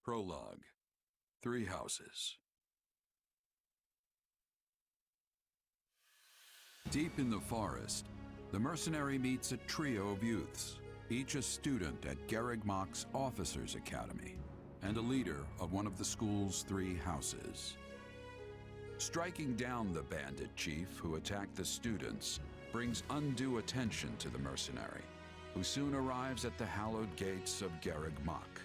Prologue. 3 houses. Deep in the forest, the mercenary meets a trio of youths, each a student at Garreg-Mach's Officers' Academy, and a leader of one of the school's 3 houses. Striking down the bandit chief who attacked the students brings undue attention to the mercenary, who soon arrives at the hallowed gates of Garreg-Mach.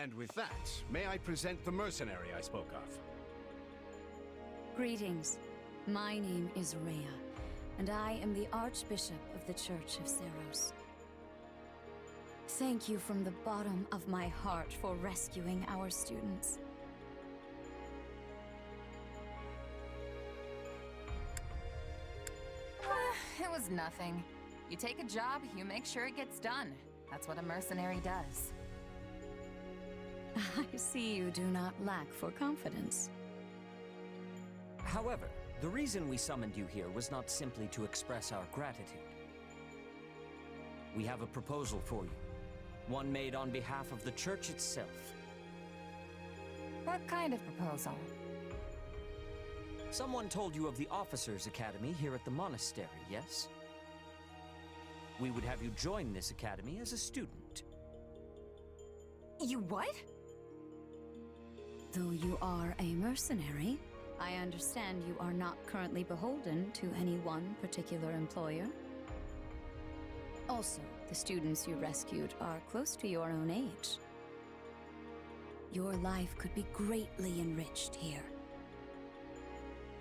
And with that, may I present the mercenary I spoke of? Greetings. My name is Rhea, and I am the Archbishop of the Church of Seros. Thank you from the bottom of my heart for rescuing our students. It was nothing. You take a job, you make sure it gets done. That's what a mercenary does. I see you do not lack for confidence. However, the reason we summoned you here was not simply to express our gratitude. We have a proposal for you, one made on behalf of the church itself. What kind of proposal? Someone told you of the Officers' Academy here at the monastery, yes? We would have you join this academy as a student. You what? Though you are a mercenary, I understand you are not currently beholden to any one particular employer. Also, the students you rescued are close to your own age. Your life could be greatly enriched here.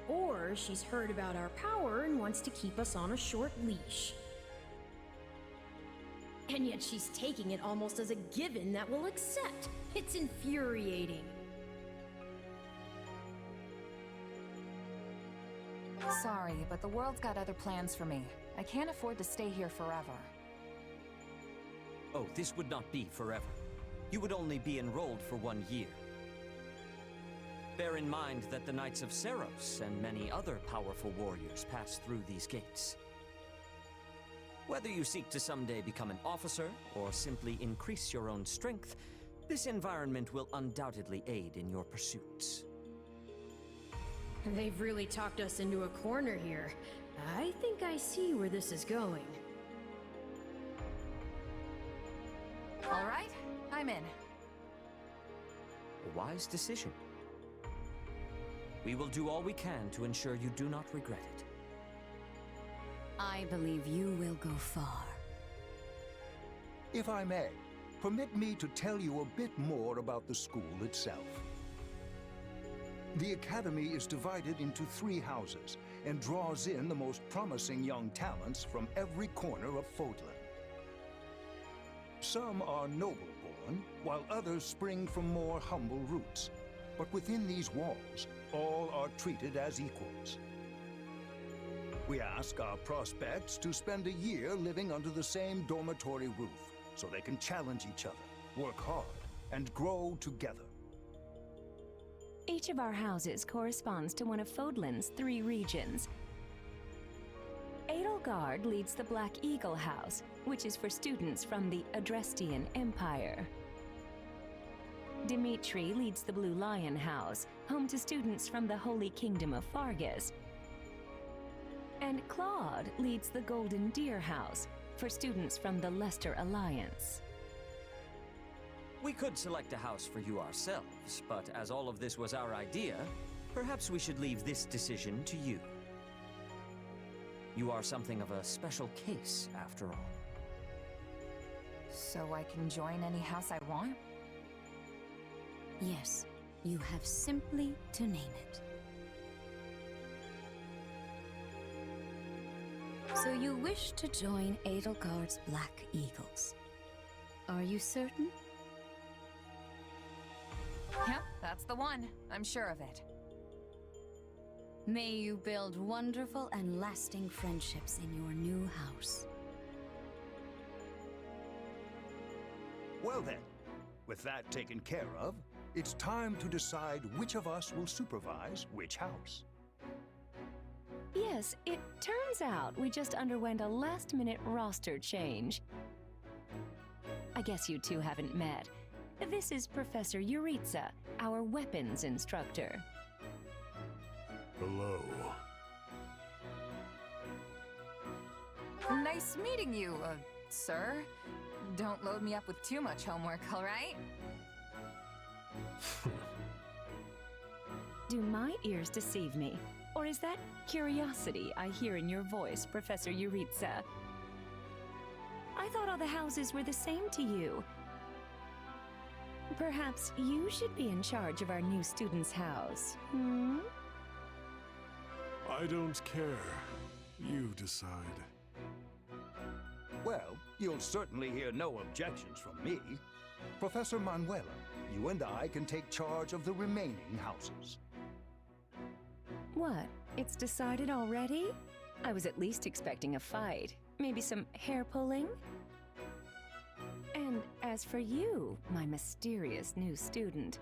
Or she's heard about our power and wants to keep us on a short leash. And yet she's taking it almost as a given that we'll accept. It's infuriating. Sorry, but the world's got other plans for me. I can't afford to stay here forever. Oh, this would not be forever. You would only be enrolled for 1 year. Bear in mind that the Knights of Seros and many other powerful warriors pass through these gates. Whether you seek to someday become an officer, or simply increase your own strength, this environment will undoubtedly aid in your pursuits. They've really talked us into a corner here. I think I see where this is going. All right, I'm in. A wise decision. We will do all we can to ensure you do not regret it. I believe you will go far. If I may, permit me to tell you a bit more about the school itself. The Academy is divided into 3 houses and draws in the most promising young talents from every corner of Fodlan. Some are noble-born, while others spring from more humble roots. But within these walls, all are treated as equals. We ask our prospects to spend a year living under the same dormitory roof, so they can challenge each other, work hard, and grow together. Each of our houses corresponds to one of Fodlan's 3 regions. Edelgard leads the Black Eagle House, which is for students from the Adrestian Empire. Dimitri leads the Blue Lion House, home to students from the Holy Kingdom of Fargus. And Claude leads the Golden Deer House, for students from the Leicester Alliance. We could select a house for you ourselves, but as all of this was our idea, perhaps we should leave this decision to you. You are something of a special case, after all. So I can join any house I want? Yes, you have simply to name it. So you wish to join Edelgard's Black Eagles. Are you certain? Yep, that's the one. I'm sure of it. May you build wonderful and lasting friendships in your new house. Well then, with that taken care of, it's time to decide which of us will supervise which house. Yes, it turns out we just underwent a last-minute roster change. I guess you two haven't met. This is Professor Yuritsa, our weapons instructor. Hello. Nice meeting you, sir. Don't load me up with too much homework, all right? Do my ears deceive me? Or is that curiosity I hear in your voice, Professor Yuritsa? I thought all the houses were the same to you. Perhaps you should be in charge of our new student's house, hmm? I don't care. You decide. Well, you'll certainly hear no objections from me. Professor Manuela, you and I can take charge of the remaining houses. What? It's decided already? I was at least expecting a fight. Maybe some hair pulling? And as for you, my mysterious new student,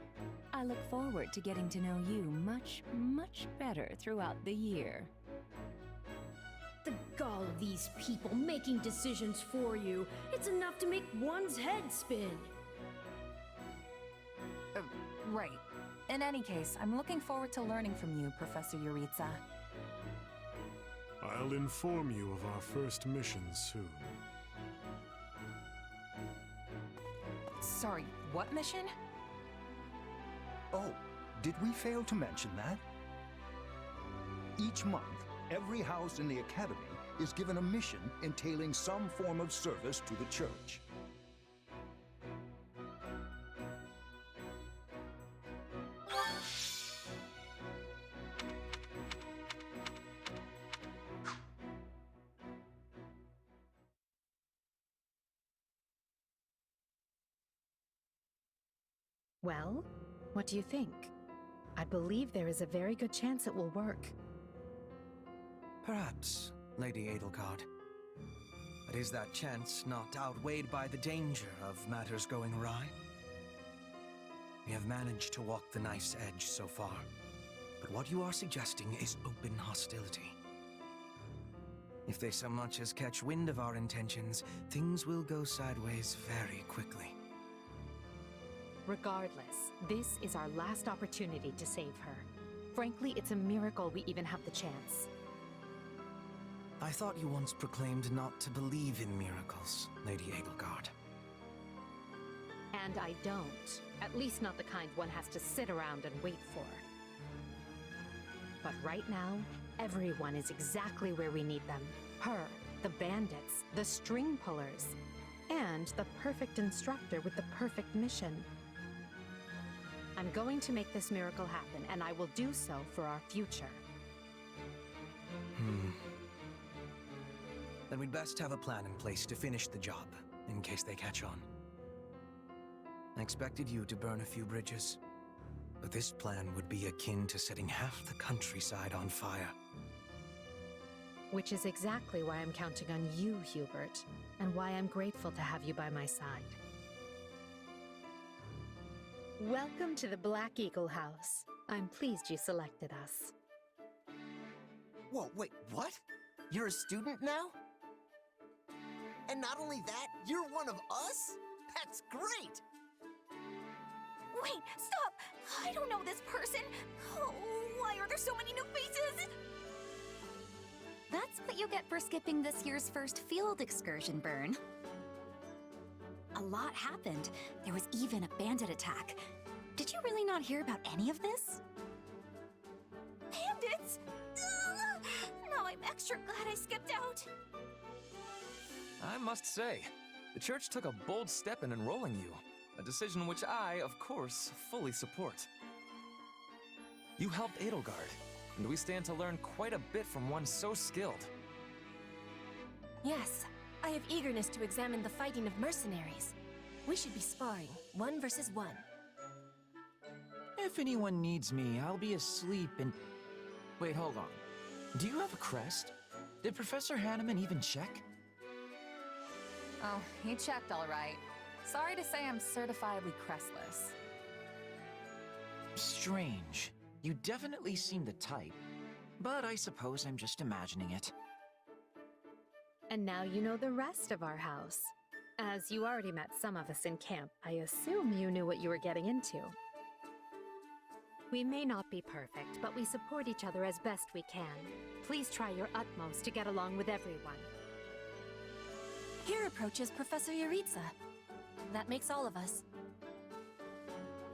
I look forward to getting to know you much, much better throughout the year. The gall of these people making decisions for you. It's enough to make one's head spin. Right. In any case, I'm looking forward to learning from you, Professor Yuritsa. I'll inform you of our first mission soon. Sorry, what mission? Oh, did we fail to mention that? Each month, every house in the Academy is given a mission entailing some form of service to the Church. Well, what do you think? I believe there is a very good chance it will work. Perhaps, Lady Edelgard. But is that chance not outweighed by the danger of matters going awry? We have managed to walk the knife's edge so far, but what you are suggesting is open hostility. If they so much as catch wind of our intentions, things will go sideways very quickly. Regardless, this is our last opportunity to save her. Frankly, it's a miracle we even have the chance. I thought you once proclaimed not to believe in miracles, Lady Edelgard. And I don't. At least not the kind one has to sit around and wait for. But right now, everyone is exactly where we need them. Her, the bandits, the string pullers, and the perfect instructor with the perfect mission. I'm going to make this miracle happen, and I will do so for our future. Then we'd best have a plan in place to finish the job, in case they catch on. I expected you to burn a few bridges, but this plan would be akin to setting half the countryside on fire. Which is exactly why I'm counting on you, Hubert, and why I'm grateful to have you by my side. Welcome to the Black Eagle House. I'm pleased you selected us. Whoa, wait, what? You're a student now? And not only that, you're one of us? That's great! Wait, stop! I don't know this person! Oh, why are there so many new faces? That's what you get for skipping this year's first field excursion, Byrne. A lot happened. There was even a bandit attack. Did you really not hear about any of this? Bandits? Ugh! Now I'm extra glad I skipped out. I must say, the church took a bold step in enrolling you, a decision which I, of course, fully support. You helped Edelgard, and we stand to learn quite a bit from one so skilled. Yes, I have eagerness to examine the fighting of mercenaries. We should be sparring, 1 versus 1. If anyone needs me, I'll be asleep and... Wait, hold on. Do you have a crest? Did Professor Hanneman even check? Oh, he checked all right. Sorry to say I'm certifiably crestless. Strange. You definitely seem the type. But I suppose I'm just imagining it. And now you know the rest of our house. As you already met some of us in camp, I assume you knew what you were getting into. We may not be perfect, but we support each other as best we can. Please try your utmost to get along with everyone. Here approaches Professor Yuritsa. That makes all of us.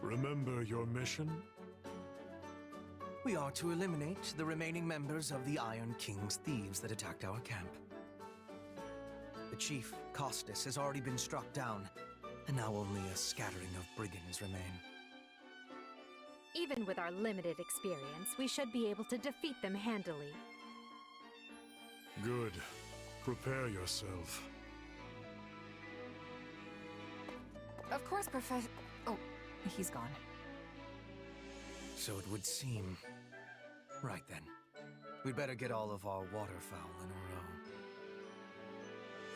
Remember your mission? We are to eliminate the remaining members of the Iron King's thieves that attacked our camp. The chief, Costas, has already been struck down, and now only a scattering of brigands remain. Even with our limited experience, we should be able to defeat them handily. Good. Prepare yourself. Of course, Professor... Oh, he's gone. So it would seem. Right then. We'd better get all of our waterfowl in a row.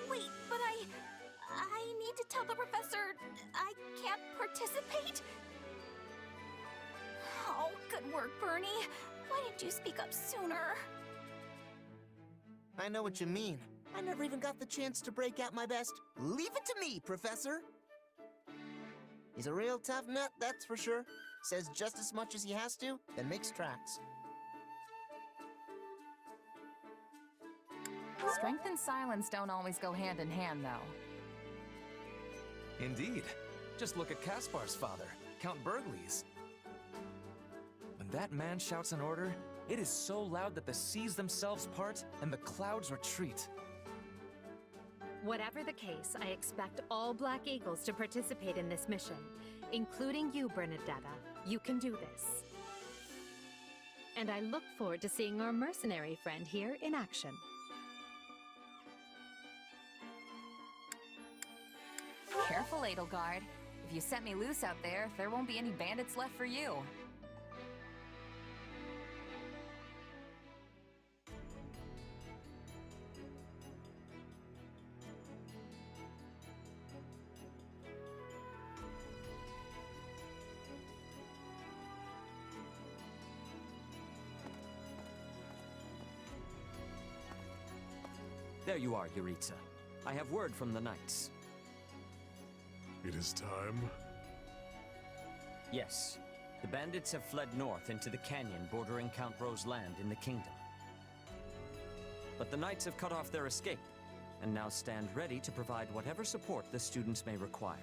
Wait, but I need to tell the professor I can't participate? Oh, good work, Bernie. Why didn't you speak up sooner? I know what you mean. I never even got the chance to break out my best. Leave it to me, Professor! He's a real tough nut, that's for sure. Says just as much as he has to, then makes tracks. Strength and silence don't always go hand in hand, though. Indeed. Just look at Kaspar's father, Count Burgles. When that man shouts an order, it is so loud that the seas themselves part and the clouds retreat. Whatever the case, I expect all Black Eagles to participate in this mission, including you, Bernadetta. You can do this. And I look forward to seeing our mercenary friend here in action. Careful, Edelgard. If you set me loose out there won't be any bandits left for you. There you are, Yuritsa. I have word from the knights. It is time. Yes. The bandits have fled north into the canyon bordering Count Ro's land in the kingdom. But the knights have cut off their escape, and now stand ready to provide whatever support the students may require.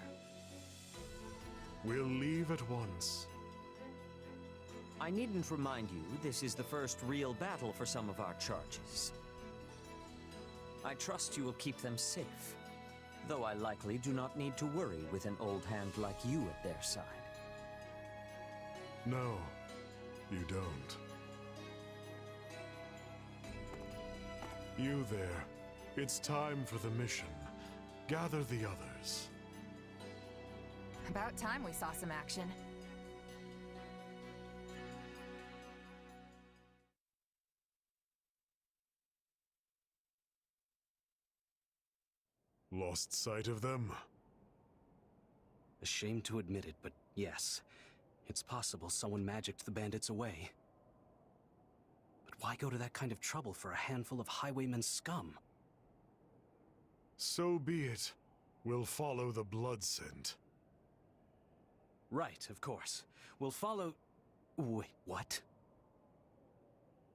We'll leave at once. I needn't remind you, this is the first real battle for some of our charges. I trust you will keep them safe, though I likely do not need to worry with an old hand like you at their side. No, you don't. You there. It's time for the mission. Gather the others. About time we saw some action. Lost sight of them? Ashamed to admit it, but yes. It's possible someone magicked the bandits away. But why go to that kind of trouble for a handful of highwaymen scum? So be it. We'll follow the blood scent. Right, of course. We'll follow... Wait, what?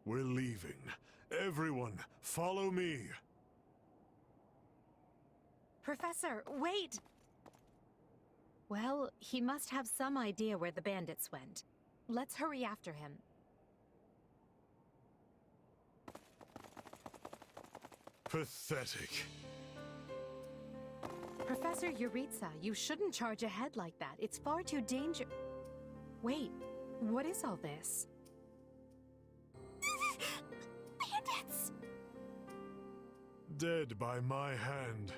We're leaving. Everyone, follow me. Professor, wait! Well, he must have some idea where the bandits went. Let's hurry after him. Pathetic. Professor Yuritsa, you shouldn't charge ahead like that. It's far too dangerous. Wait, what is all this? Bandits! Dead by my hand.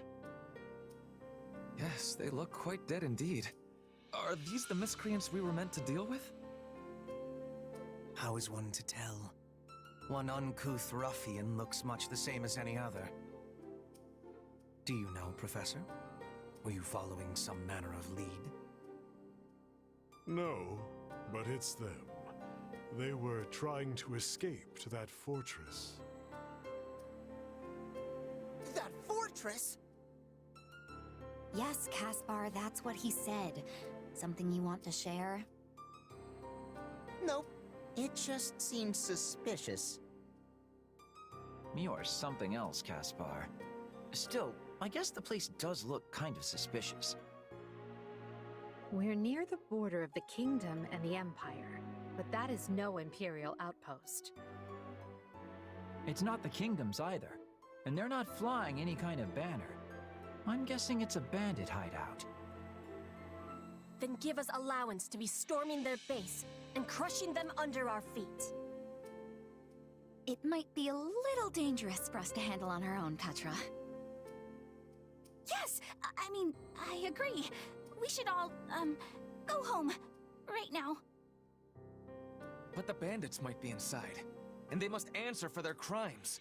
Yes, they look quite dead indeed. Are these the miscreants we were meant to deal with? How is one to tell? One uncouth ruffian looks much the same as any other. Do you know, Professor? Were you following some manner of lead? No, but it's them. They were trying to escape to that fortress. That fortress? Yes, Caspar, that's what he said. Something you want to share? Nope. It just seems suspicious. You're something else, Caspar. Still, I guess the place does look kind of suspicious. We're near the border of the kingdom and the Empire, but that is no Imperial outpost. It's not the kingdoms either, and they're not flying any kind of banner. I'm guessing it's a bandit hideout. Then give us allowance to be storming their base and crushing them under our feet. It might be a little dangerous for us to handle on our own, Petra. Yes! I mean, I agree. We should all, go home. Right now. But the bandits might be inside, and they must answer for their crimes.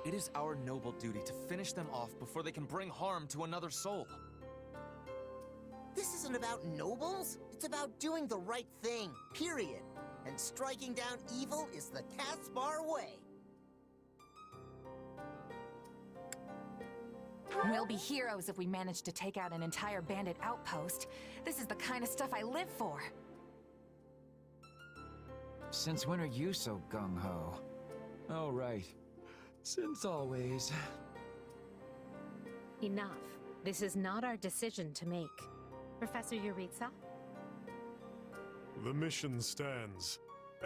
It is our noble duty to finish them off before they can bring harm to another soul. This isn't about nobles. It's about doing the right thing, period. And striking down evil is the Caspar way. We'll be heroes if we manage to take out an entire bandit outpost. This is the kind of stuff I live for. Since when are you so gung-ho? Oh, right. Since always. Enough. This is not our decision to make. Professor Yuritsa? The mission stands.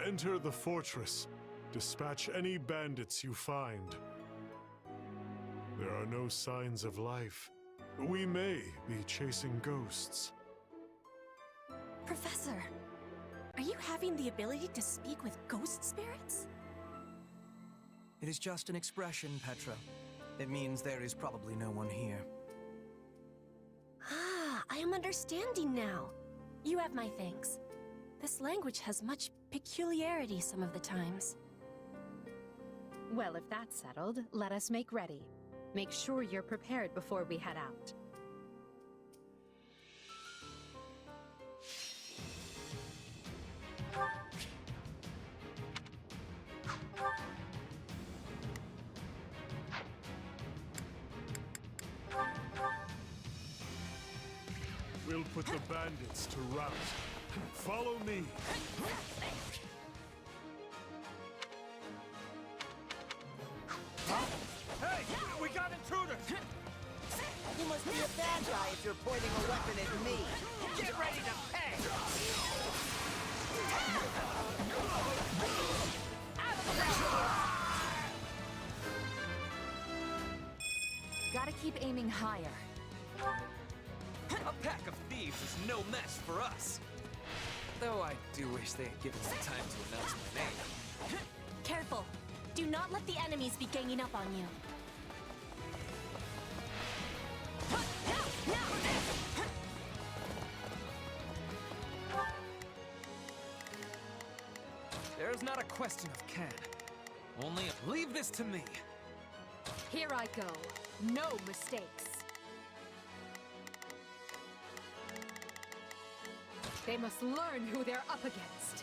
Enter the fortress. Dispatch any bandits you find. There are no signs of life. We may be chasing ghosts. Professor, are you having the ability to speak with ghost spirits? It is just an expression, Petra. It means there is probably no one here. Ah, I am understanding now. You have my thanks. This language has much peculiarity some of the times. Well, if that's settled, let us make ready. Make sure you're prepared before we head out. We'll put the bandits to rout. Follow me. Hey! We got intruders! You must be a bad guy if you're pointing a weapon at me. Get ready to pay! Gotta keep aiming higher. A pack of thieves is no match for us. Though I do wish they had given me time to announce my name. Careful. Do not let the enemies be ganging up on you. There's not a question of can. Only leave this to me. Here I go. No mistakes. They must learn who they're up against.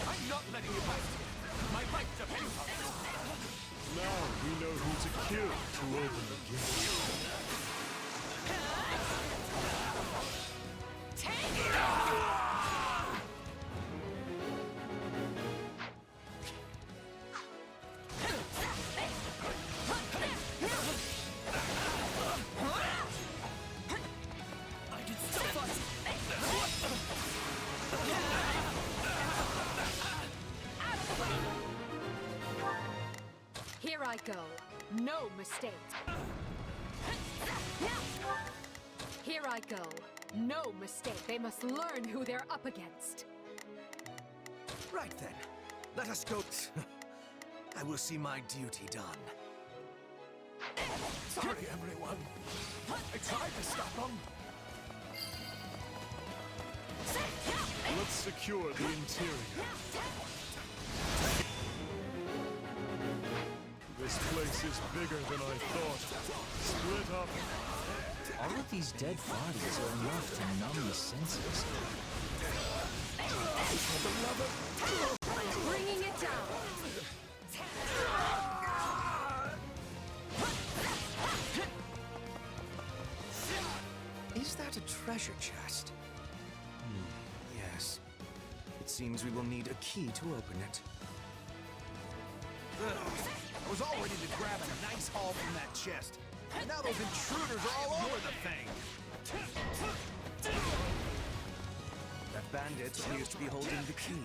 I'm not letting you pass. My life depends on it. Now we know who to kill to open the gate. Here I go. No mistakes. Here I go. No mistake. They must learn who they're up against. Right then. Let us go. I will see my duty done. Sorry, everyone. I tried to stop them. Let's secure the interior. This place is bigger than I thought. Split up. All of these dead bodies are enough to numb the senses. Bringing it down. Is that a treasure chest? Yes. It seems we will need a key to open it. I was all ready to grab a nice haul from that chest. And now those intruders are all over the thing. That bandit appears to be holding the key.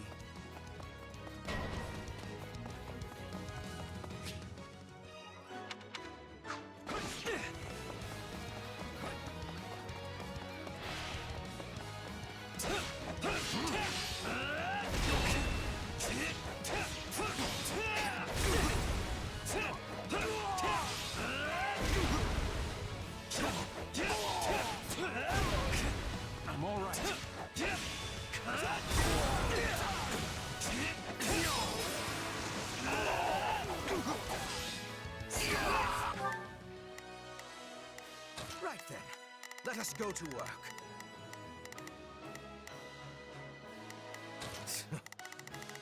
I'm all right. Right then, let us go to work.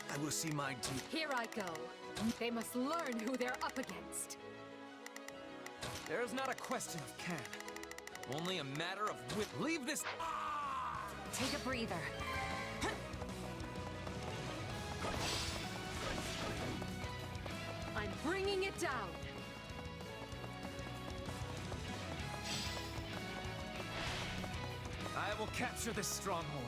I will see my duty. Here I go. They must learn who they're up against. There is not a question of can. Only a matter of whip. Leave this. Take a breather. I'm bringing it down. I will capture this stronghold.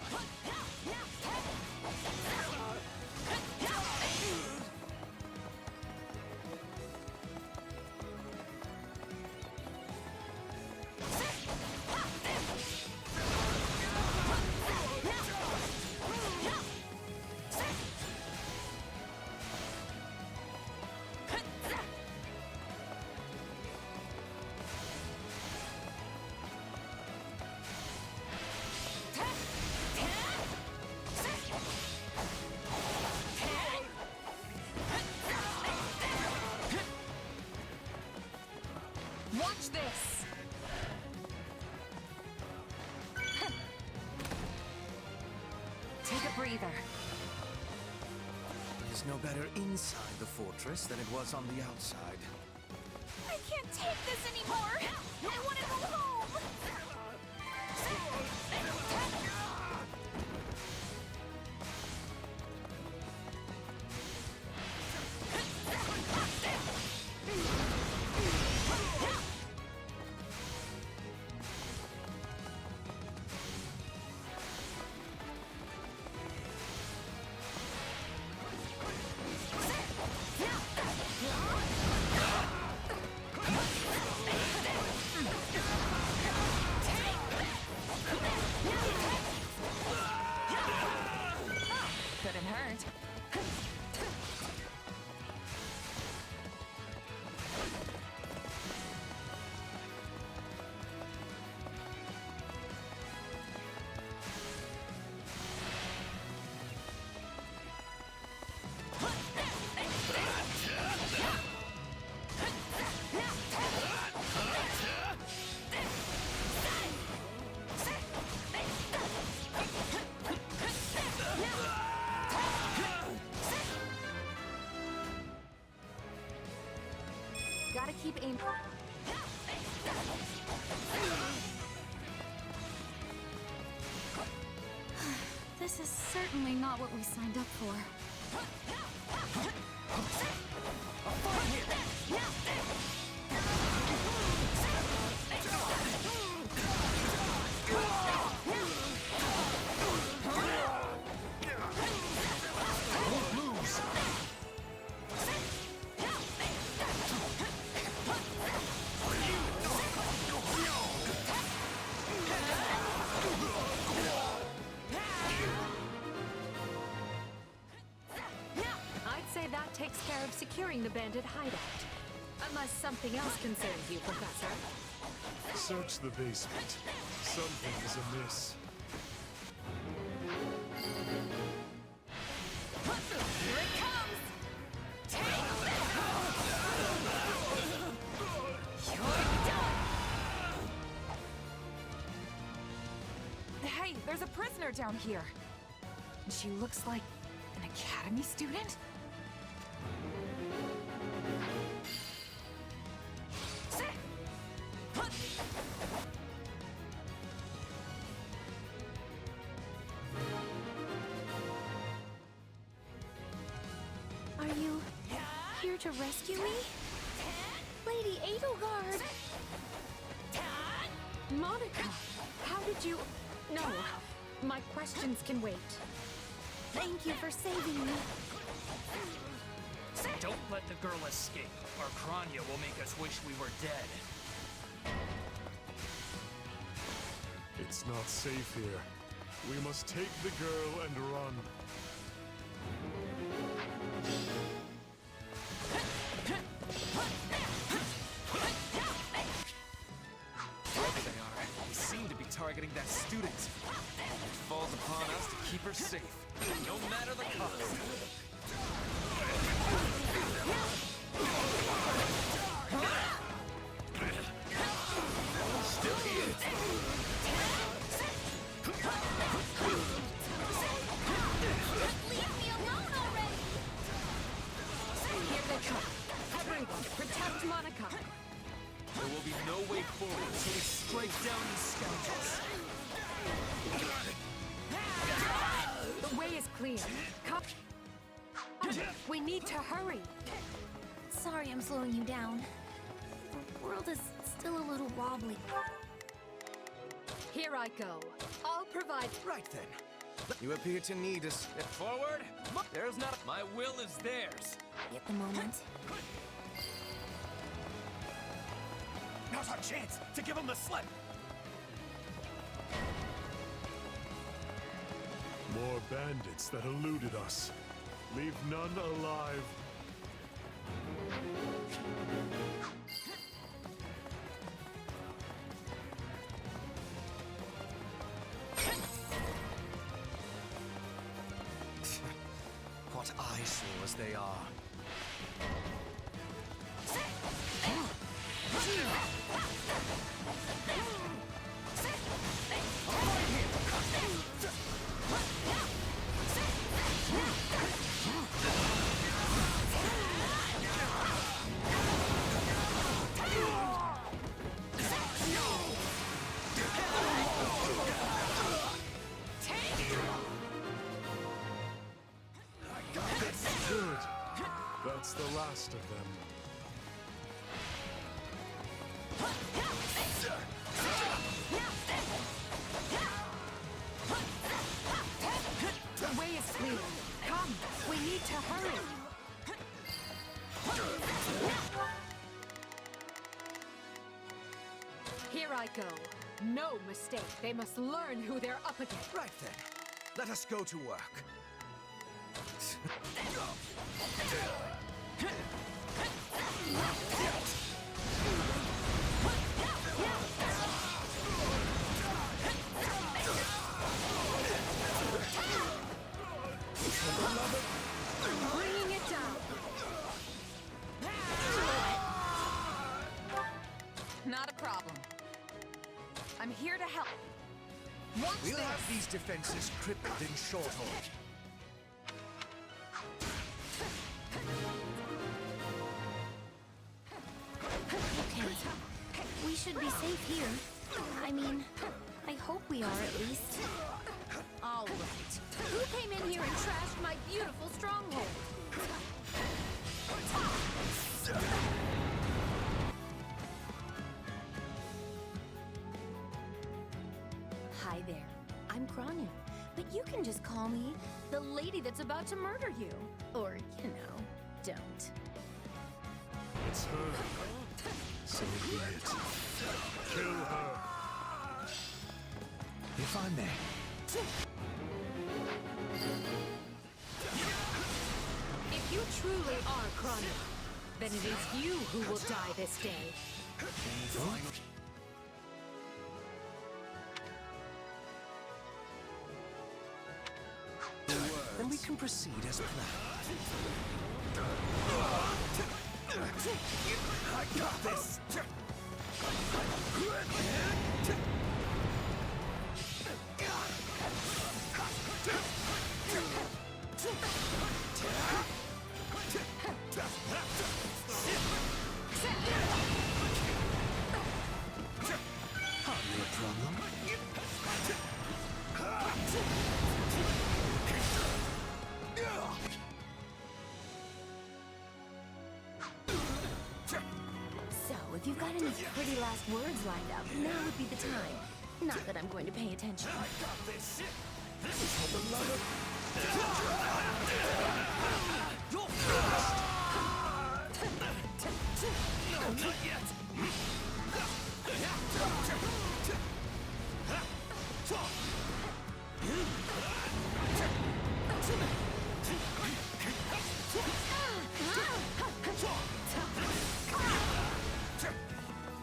Watch this! Take a breather. It is no better inside the fortress than it was on the outside. I can't take this anymore! I want to go home! Couldn't hurt. Gotta keep aim. This is certainly not what we signed up for. That takes care of securing the bandit hideout. Unless something else concerns you, Professor. Search the basement. Something is amiss. Hey, there's a prisoner down here. And she looks like an academy student? Are you here to rescue me? Lady Edelgard! Monica, how did you... No, my questions can wait. Thank you for saving me. Don't let the girl escape, or Kranya will make us wish we were dead. It's not safe here. We must take the girl and run. There they are. They seem to be targeting that student. It falls upon us to keep her safe, no matter the cost. Still here. Leave me alone already! Here they come. Everyone, protect Monica. There will be no way forward until we strike down these scoundrels. The way is clear. Come. We need to hurry. Sorry I'm slowing you down. The world is still a little wobbly. Here I go. I'll provide... Right then. You appear to need us. Forward! There's not... My will is theirs. At the moment. Now's our chance to give them the slip. More bandits that eluded us. Leave none alive. What eyesores they are. Good. That's the last of them. The way is clear. Come, we need to hurry. Here I go. No mistake. They must learn who they're up against. Right then. Let us go to work. Bringing it down. Not a problem. I'm here to help. Watch We'll this. have these defenses crippled in short order. Okay. We should be safe here. I mean, I hope we are at least. All right. Who came in here and trashed my beautiful stronghold? Hi there. I'm Kranya, but you can just call me the lady that's about to murder you. Or, don't. It's her. So be it. Kill her. If I may. If you truly are Kranya, then it is you who will die this day. Then we can proceed as planned. I got this! got any pretty last words lined up, now would be the time. Not that I'm going to pay attention. I got this. This is for the love of... You're first! No, not yet!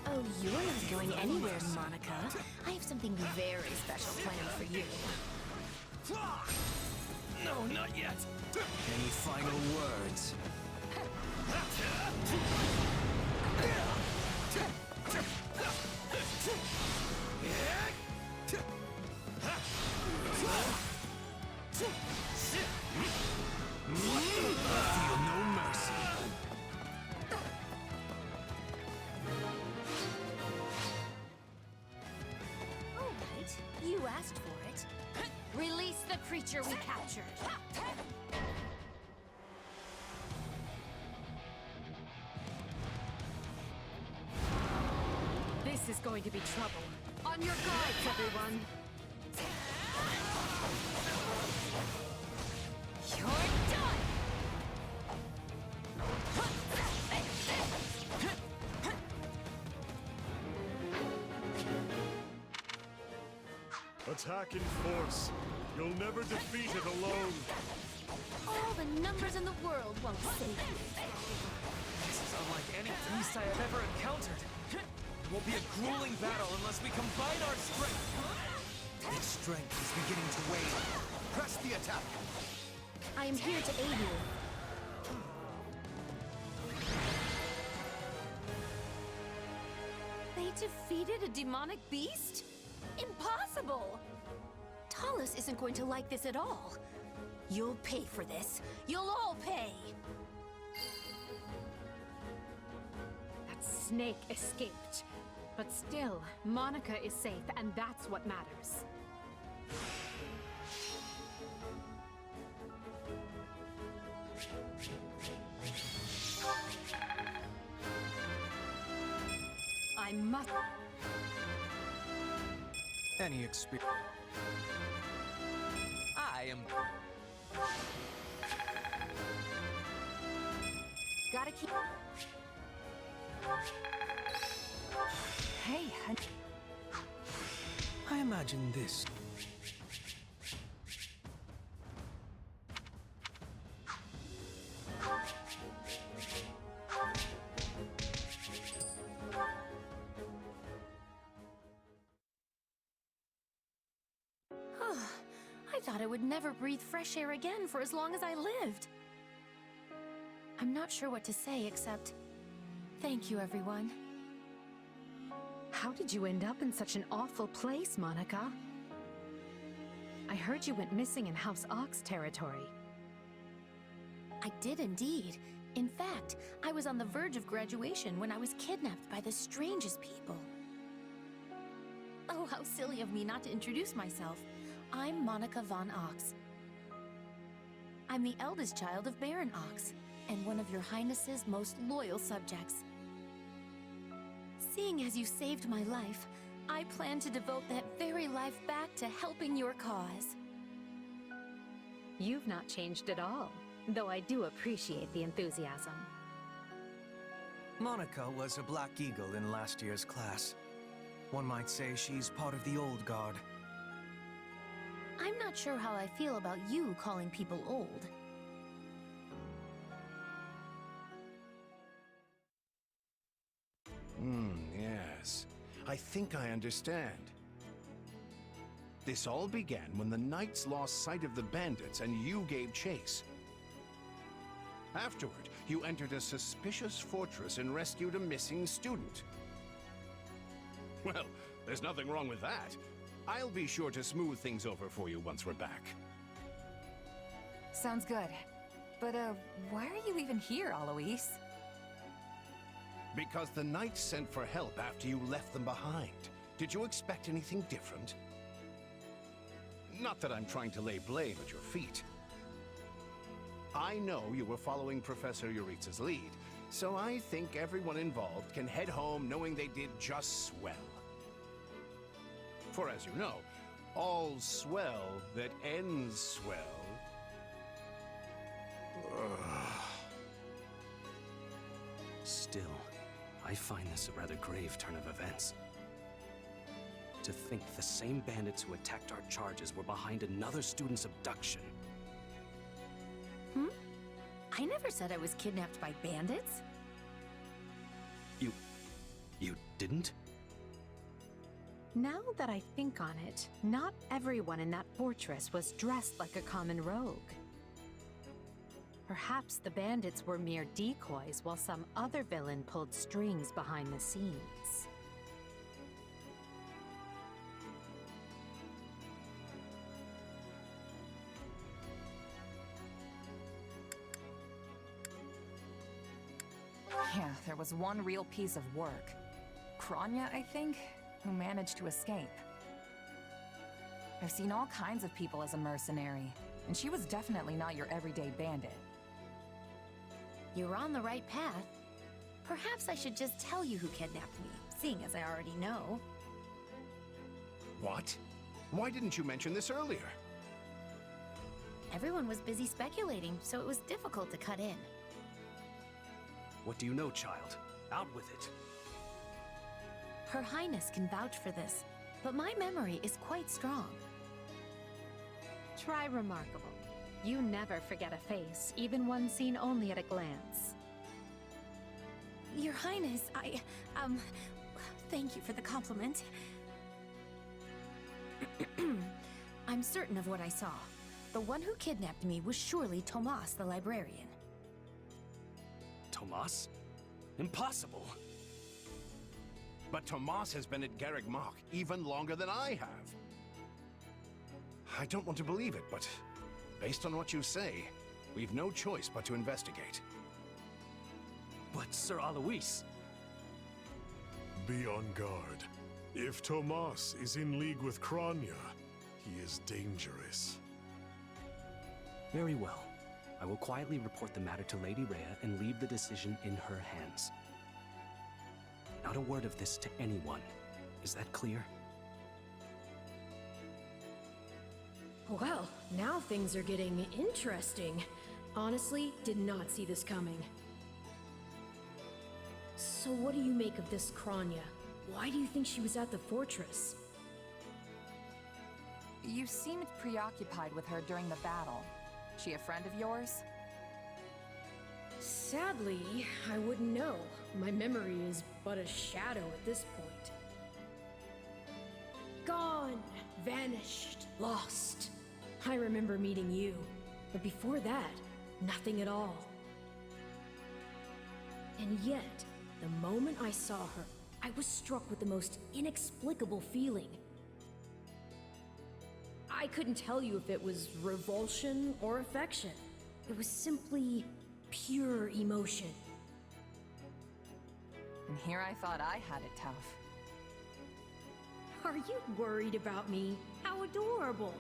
Oh, you're not going anywhere, Monica. I have something very special planned for you. No, not yet! Any final words? Feel no mercy. All right, you asked for it. Release the creature we captured. This is going to be trouble. On your guards, everyone. You're done! Attack in force. You'll never defeat it alone. All the numbers in the world won't save you. This is unlike any beast I have ever encountered. It will be a grueling battle unless we combine our strength. Its strength is beginning to wane. Press the attack. I am here to aid you. They defeated a demonic beast? Impossible! Talus isn't going to like this at all. You'll pay for this. You'll all pay! That snake escaped. But still, Monica is safe, and that's what matters. I must... Any experience? I am... Gotta keep... Hey, honey. I imagine this. I thought I would never breathe fresh air again for as long as I lived. I'm not sure what to say except... thank you, everyone. How did you end up in such an awful place, Monica? I heard you went missing in House Ox territory. I did indeed. In fact, I was on the verge of graduation when I was kidnapped by the strangest people. Oh, how silly of me not to introduce myself. I'm Monica von Ox. I'm the eldest child of Baron Ox, and one of your Highness's most loyal subjects. Seeing as you saved my life, I plan to devote that very life back to helping your cause. You've not changed at all, though I do appreciate the enthusiasm. Monica was a Black Eagle in last year's class. One might say she's part of the old guard. I'm not sure how I feel about you calling people old. Yes. I think I understand. This all began when the knights lost sight of the bandits and you gave chase. Afterward, you entered a suspicious fortress and rescued a missing student. Well, there's nothing wrong with that. I'll be sure to smooth things over for you once we're back. Sounds good. But, why are you even here, Alois? Because the knights sent for help after you left them behind. Did you expect anything different? Not that I'm trying to lay blame at your feet. I know you were following Professor Yuritsa's lead, So I think everyone involved can head home knowing they did just swell. For as you know, all's swell that ends swell. Still, I find this a rather grave turn of events. To think the same bandits who attacked our charges were behind another student's abduction. Hmm? I never said I was kidnapped by bandits. You didn't? Now that I think on it, not everyone in that fortress was dressed like a common rogue. Perhaps the bandits were mere decoys while some other villain pulled strings behind the scenes. Yeah, there was one real piece of work. Kranya, I think, who managed to escape. I've seen all kinds of people as a mercenary, and she was definitely not your everyday bandit. You're on the right path. Perhaps I should just tell you who kidnapped me, seeing as I already know. What? Why didn't you mention this earlier? Everyone was busy speculating, so it was difficult to cut in. What do you know, child? Out with it. Her Highness can vouch for this, but my memory is quite strong. Try remarkable. You never forget a face, even one seen only at a glance. Your Highness, thank you for the compliment. I'm certain of what I saw. The one who kidnapped me was surely Tomas the librarian. Tomas? Impossible! But Tomas has been at Garreg Mach even longer than I have. I don't want to believe it, but based on what you say, we've no choice but to investigate. But Sir Alois... Be on guard. If Tomas is in league with Kranya, he is dangerous. Very well. I will quietly report the matter to Lady Rhea and leave the decision in her hands. Not a word of this to anyone. Is that clear? Well, now things are getting interesting. Honestly, did not see this coming. So what do you make of this Kranya? Why do you think she was at the fortress? You seemed preoccupied with her during the battle. She a friend of yours? Sadly, I wouldn't know. My memory is but a shadow at this point. Gone, vanished, lost. I remember meeting you, but before that, nothing at all. And yet, the moment I saw her, I was struck with the most inexplicable feeling. I couldn't tell you if it was revulsion or affection. It was simply pure emotion. And here I thought I had it tough. Are you worried about me? How adorable!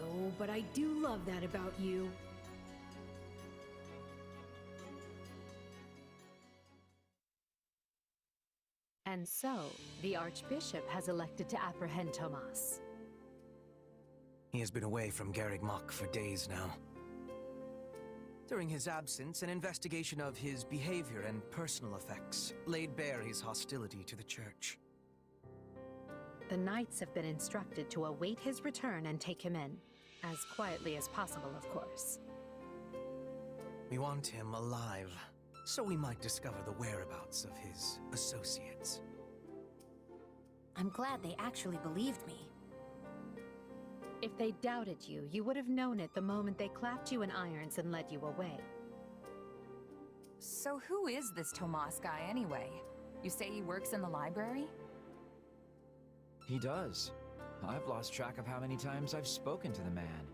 Oh, but I do love that about you. And so, the Archbishop has elected to apprehend Tomas. He has been away from Garreg Mach for days now. During his absence, an investigation of his behavior and personal effects laid bare his hostility to the Church. The Knights have been instructed to await his return and take him in. As quietly as possible, of course. We want him alive, so we might discover the whereabouts of his associates. I'm glad they actually believed me. If they doubted you, you would have known it the moment they clapped you in irons and led you away. So who is this Tomas guy anyway? You say he works in the library? He does. I've lost track of how many times I've spoken to the man.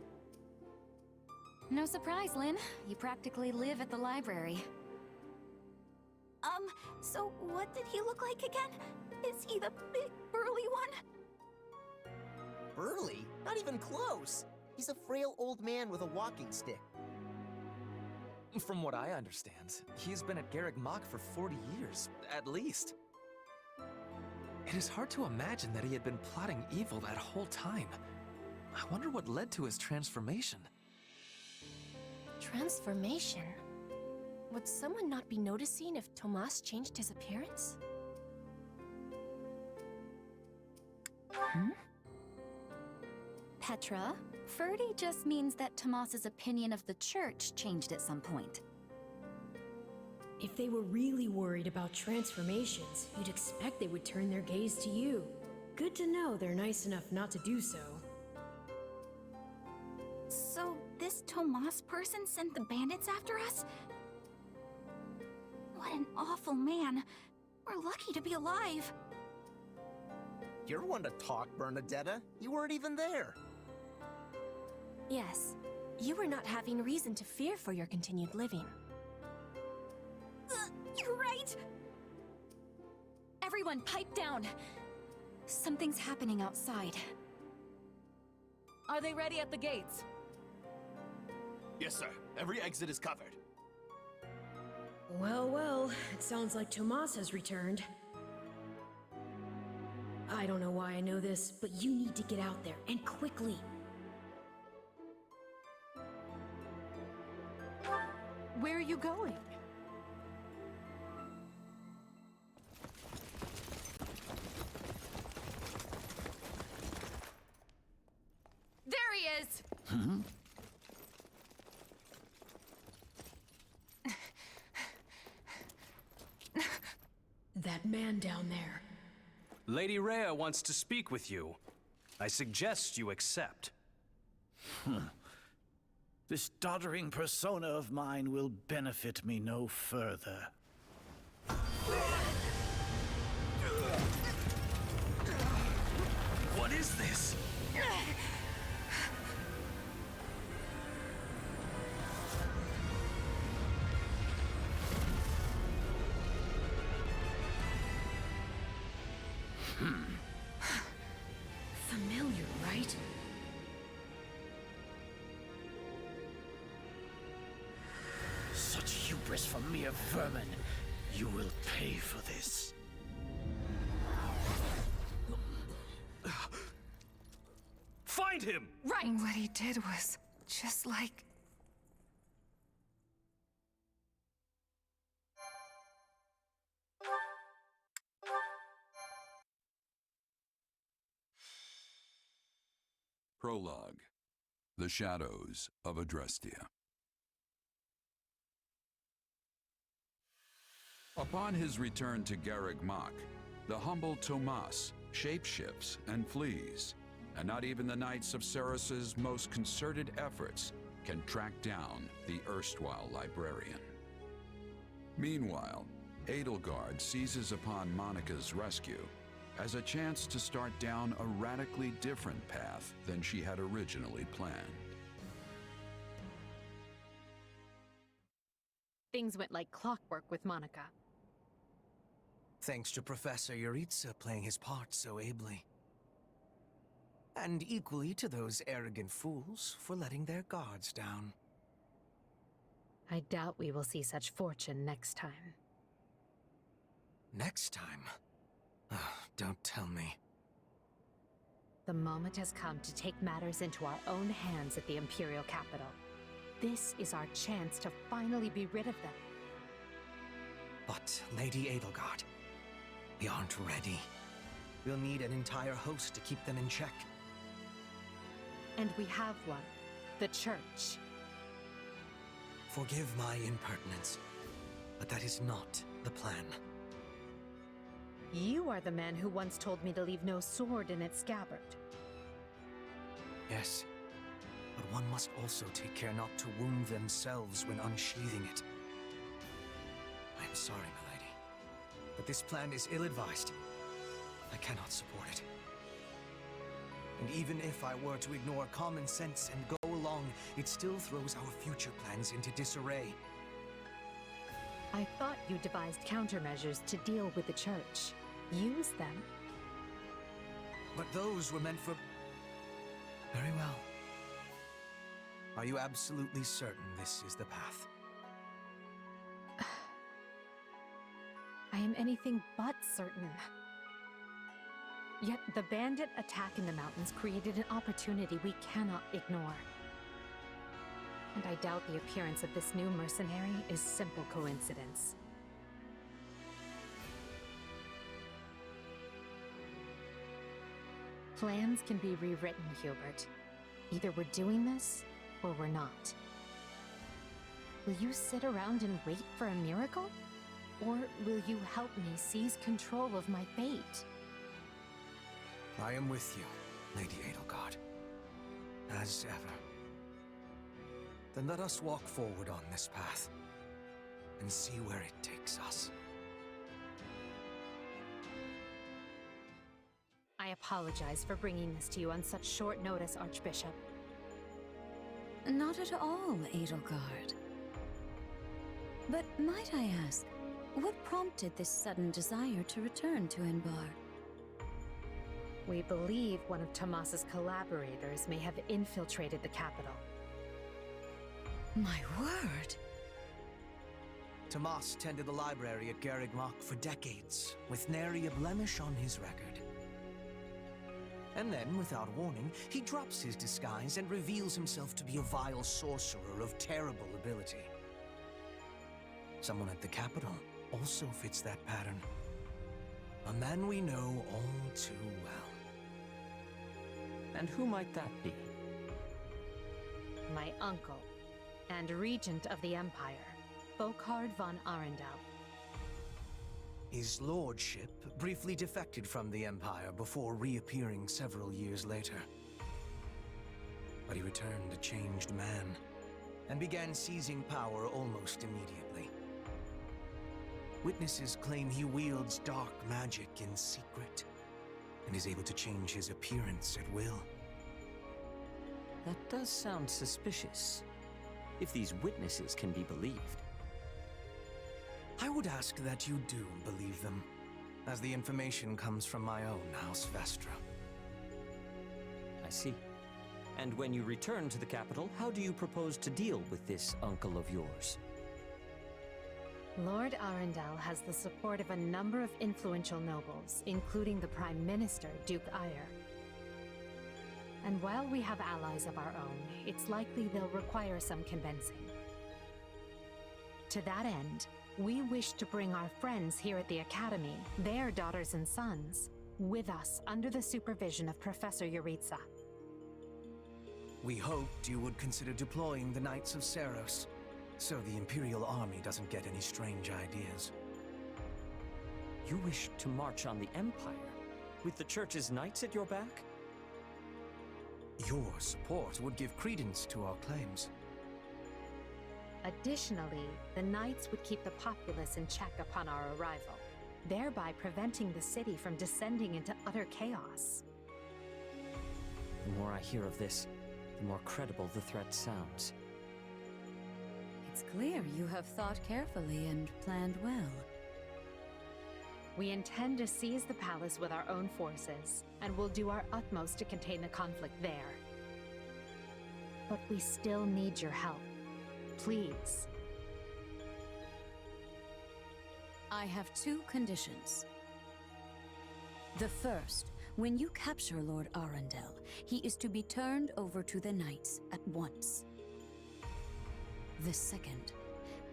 No surprise, Lynn. You practically live at the library. So what did he look like again? Is he the big, burly one? Burly? Not even close. He's a frail old man with a walking stick. From what I understand, he's been at Garreg Mach for 40 years, at least. It is hard to imagine that he had been plotting evil that whole time. I wonder what led to his transformation. Transformation? Would someone not be noticing if Tomas changed his appearance? Petra, Ferdy just means that Tomas's opinion of the church changed at some point. If they were really worried about transformations, you'd expect they would turn their gaze to you. Good to know they're nice enough not to do so. So, this Tomas person sent the bandits after us? What an awful man. We're lucky to be alive. You're one to talk, Bernadetta. You weren't even there. Yes, you were not having reason to fear for your continued living. You're right! Everyone, pipe down! Something's happening outside. Are they ready at the gates? Yes, sir. Every exit is covered. Well, well, it sounds like Tomas has returned. I don't know why I know this, but you need to get out there, and quickly. Where are you going? There he is! That man down there. Lady Rhea wants to speak with you. I suggest you accept. This doddering persona of mine will benefit me no further. What is this? Familiar, right? Such hubris from mere vermin. You will pay for this. Find him! Right! What he did was just like... Prologue. The Shadows of Adrestia. Upon his return to Garreg Mach, the humble Tomas shapeshifts and flees, and not even the Knights of Ceres's most concerted efforts can track down the erstwhile librarian. Meanwhile, Edelgard seizes upon Monica's rescue as a chance to start down a radically different path than she had originally planned. Things went like clockwork with Monica. Thanks to Professor Yuritsa playing his part so ably. And equally to those arrogant fools for letting their guards down. I doubt we will see such fortune next time. Next time? Don't tell me. The moment has come to take matters into our own hands at the Imperial capital. This is our chance to finally be rid of them. But, Lady Edelgard, we aren't ready. We'll need an entire host to keep them in check. And we have one. The Church. Forgive my impertinence, but that is not the plan. You are the man who once told me to leave no sword in its scabbard. Yes, but one must also take care not to wound themselves when unsheathing it. I am sorry, milady, but this plan is ill-advised. I cannot support it. And even if I were to ignore common sense and go along, it still throws our future plans into disarray. I thought you devised countermeasures to deal with the Church. Use them. But those were meant for... Very well. Are you absolutely certain this is the path? I'm anything but certain. Yet the bandit attack in the mountains created an opportunity we cannot ignore. And I doubt the appearance of this new mercenary is simple coincidence. Plans can be rewritten, Hubert. Either we're doing this, or we're not. Will you sit around and wait for a miracle? Or will you help me seize control of my fate? I am with you, Lady Edelgard. As ever. Then let us walk forward on this path, and see where it takes us. I apologize for bringing this to you on such short notice, Archbishop. Not at all, Edelgard. But might I ask, what prompted this sudden desire to return to Enbar? We believe one of Tomas's collaborators may have infiltrated the capital. My word! Tomas tended the library at Garreg Mach for decades, with nary a blemish on his record. And then, without warning, he drops his disguise and reveals himself to be a vile sorcerer of terrible ability. Someone at the capital also fits that pattern. A man we know all too well. And who might that be? My uncle, and regent of the Empire, Bokhard von Arundel. His lordship briefly defected from the Empire before reappearing several years later. But he returned a changed man, and began seizing power almost immediately. Witnesses claim he wields dark magic in secret, and is able to change his appearance at will. That does sound suspicious, if these witnesses can be believed. I would ask that you do believe them, as the information comes from my own House Vestra. I see. And when you return to the capital, how do you propose to deal with this uncle of yours? Lord Arundel has the support of a number of influential nobles, including the Prime Minister, Duke Ayer. And while we have allies of our own, it's likely they'll require some convincing. To that end, we wish to bring our friends here at the Academy, their daughters and sons, with us under the supervision of Professor Yuritsa. We hoped you would consider deploying the Knights of Seros, so the Imperial Army doesn't get any strange ideas. You wish to march on the Empire, with the Church's knights at your back? Your support would give credence to our claims. Additionally, the Knights would keep the populace in check upon our arrival, thereby preventing the city from descending into utter chaos. The more I hear of this, the more credible the threat sounds. It's clear you have thought carefully and planned well. We intend to seize the palace with our own forces, and will do our utmost to contain the conflict there. But we still need your help. Please. I have two conditions. The first, when you capture Lord Arundel, he is to be turned over to the Knights at once. The second,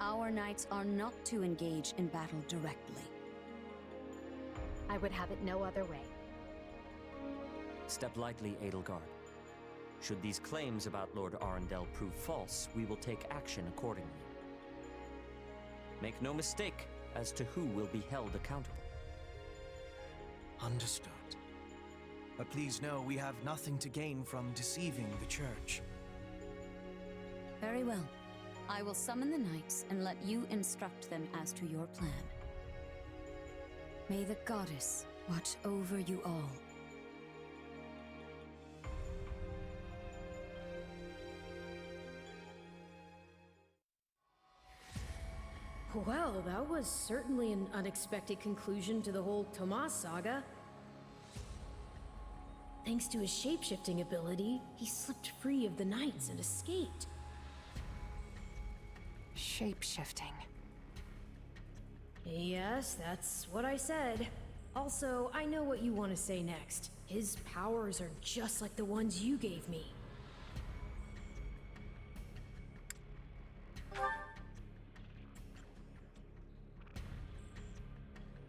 our Knights are not to engage in battle directly. I would have it no other way. Step lightly, Edelgard. Should these claims about Lord Arundel prove false, we will take action accordingly. Make no mistake as to who will be held accountable. Understood. But please know we have nothing to gain from deceiving the Church. Very well. I will summon the Knights and let you instruct them as to your plan. May the Goddess watch over you all. Well, that was certainly an unexpected conclusion to the whole Tomas saga. Thanks to his shapeshifting ability, he slipped free of the Knights and escaped. Shapeshifting. Yes, that's what I said. Also, I know what you want to say next. His powers are just like the ones you gave me.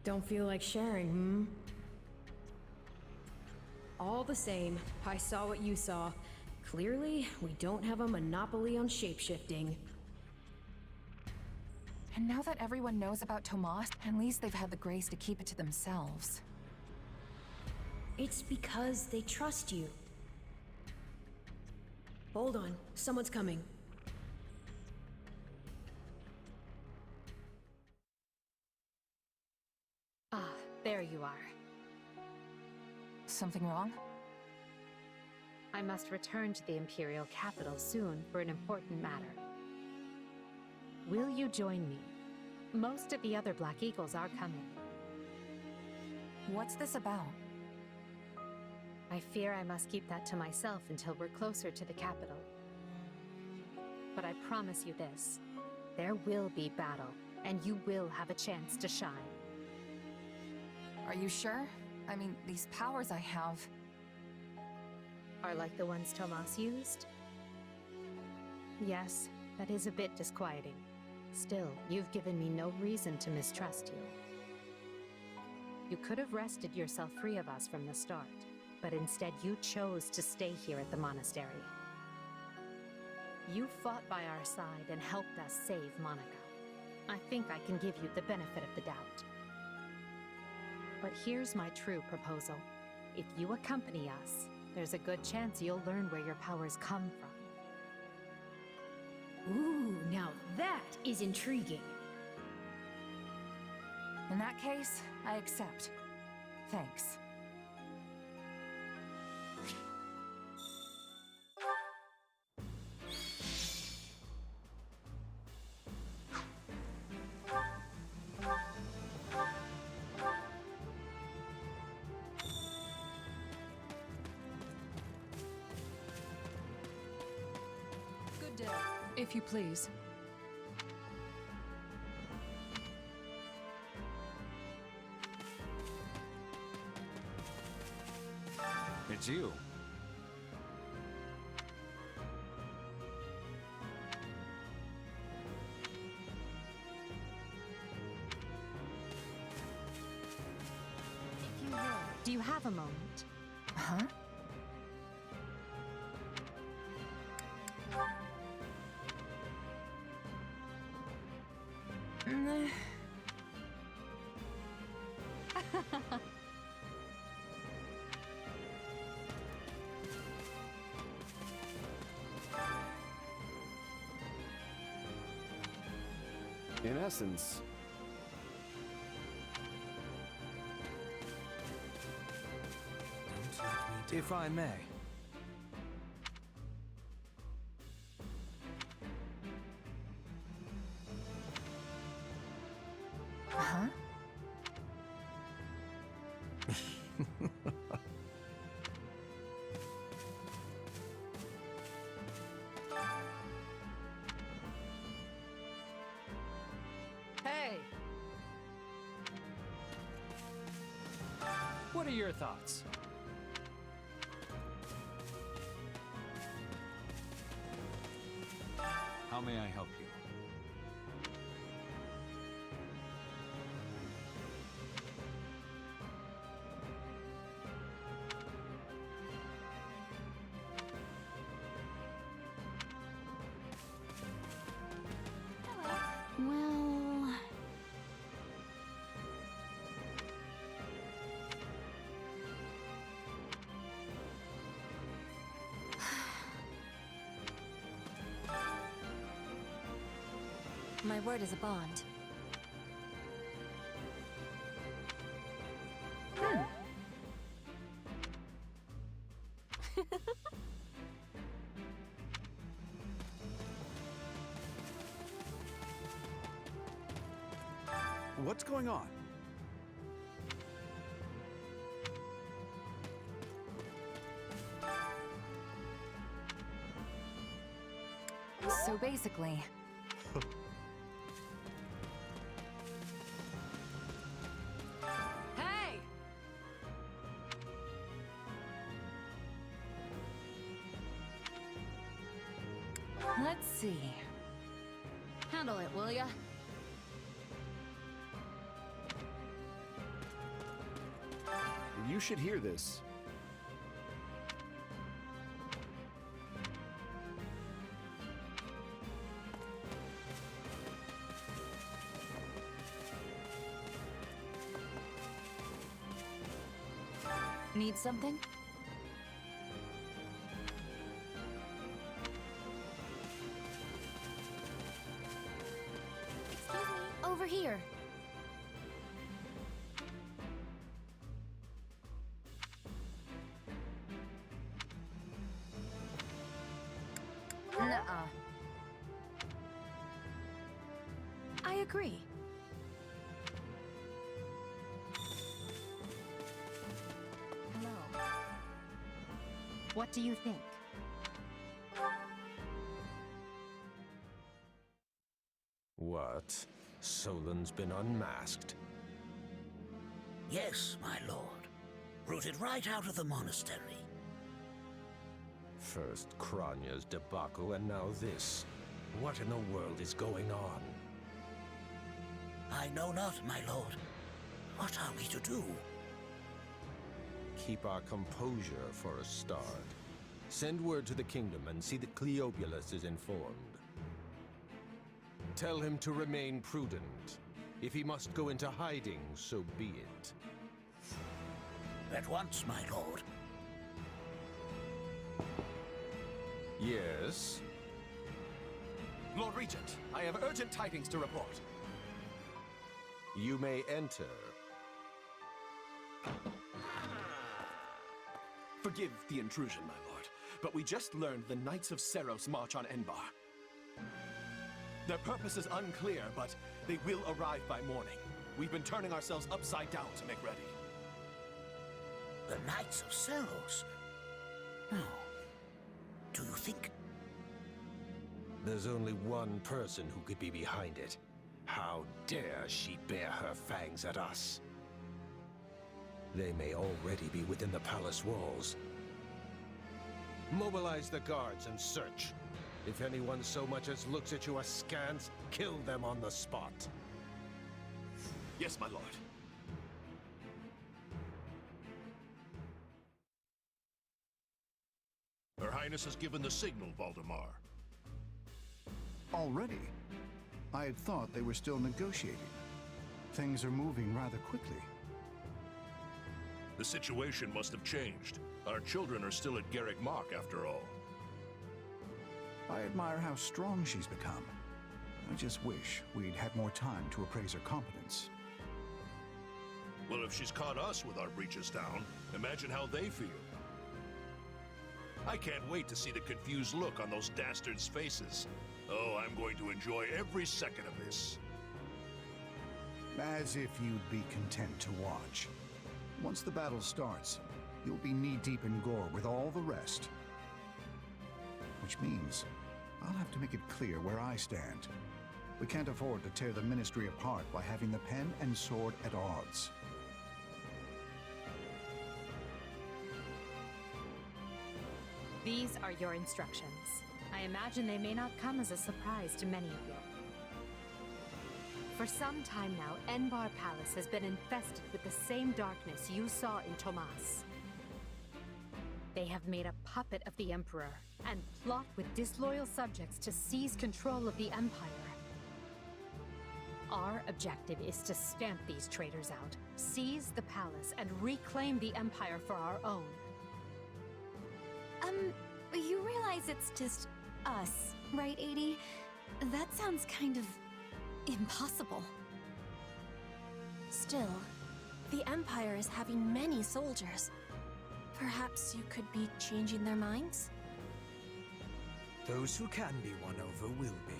Don't feel like sharing, hmm? All the same, I saw what you saw. Clearly, we don't have a monopoly on shapeshifting. And now that everyone knows about Tomas, at least they've had the grace to keep it to themselves. It's because they trust you. Hold on, someone's coming. Ah, there you are. Something wrong? I must return to the Imperial capital soon for an important matter. Will you join me? Most of the other Black Eagles are coming. What's this about? I fear I must keep that to myself until we're closer to the capital. But I promise you this. There will be battle, and you will have a chance to shine. Are you sure? I mean, these powers I have... Are like the ones Tomas used? Yes, that is a bit disquieting. Still, you've given me no reason to mistrust you. You could have wrested yourself free of us from the start, but instead you chose to stay here at the monastery. You fought by our side and helped us save Monica. I think I can give you the benefit of the doubt. But here's my true proposal. If you accompany us, there's a good chance you'll learn where your powers come from. Ooh, now that is intriguing. In that case, I accept. Thanks. Good day. If you please. It's you. If you will, do you have a moment? Huh? In essence, If I may. Huh? Hey! What are your thoughts? How may I help you? Well... My word is a bond. What's going on? So basically... Let's see. Handle it, will ya? You should hear this. Need something? Excuse me, over here. Nuh-uh. I agree. Hello. What do you think? What? Solon's been unmasked? Yes, my lord. Rooted right out of the monastery. First Kronya's debacle, and now this. What in the world is going on? I know not, my lord. What are we to do? Keep our composure for a start. Send word to the kingdom and see that Cleobulus is informed. Tell him to remain prudent. If he must go into hiding, so be it. At once, my lord. Yes? Lord Regent, I have urgent tidings to report. You may enter. Forgive the intrusion, my lord, but we just learned the Knights of Seros march on Enbar. Their purpose is unclear, but they will arrive by morning. We've been turning ourselves upside down to make ready. The Knights of Seros? No. Do you think? There's only one person who could be behind it. How dare she bare her fangs at us? They may already be within the palace walls. Mobilize the guards and search. If anyone so much as looks at you askance, kill them on the spot. Yes, my lord. Her Highness has given the signal, Valdemar. Already? I had thought they were still negotiating. Things are moving rather quickly. The situation must have changed. Our children are still at Garrick Mach, after all. I admire how strong she's become. I just wish we'd had more time to appraise her competence. Well, if she's caught us with our breeches down, imagine how they feel. I can't wait to see the confused look on those dastards' faces. Oh, I'm going to enjoy every second of this. As if you'd be content to watch. Once the battle starts, you'll be knee-deep in gore with all the rest. Which means I'll have to make it clear where I stand. We can't afford to tear the Ministry apart by having the pen and sword at odds. These are your instructions. I imagine they may not come as a surprise to many of you. For some time now, Enbar Palace has been infested with the same darkness you saw in Tomas. They have made a puppet of the Emperor and plot with disloyal subjects to seize control of the Empire. Our objective is to stamp these traitors out, seize the palace, and reclaim the Empire for our own. You realize it's just us, right, 80? That sounds kind of impossible. Still, the Empire is having many soldiers. Perhaps you could be changing their minds? Those who can be won over will be.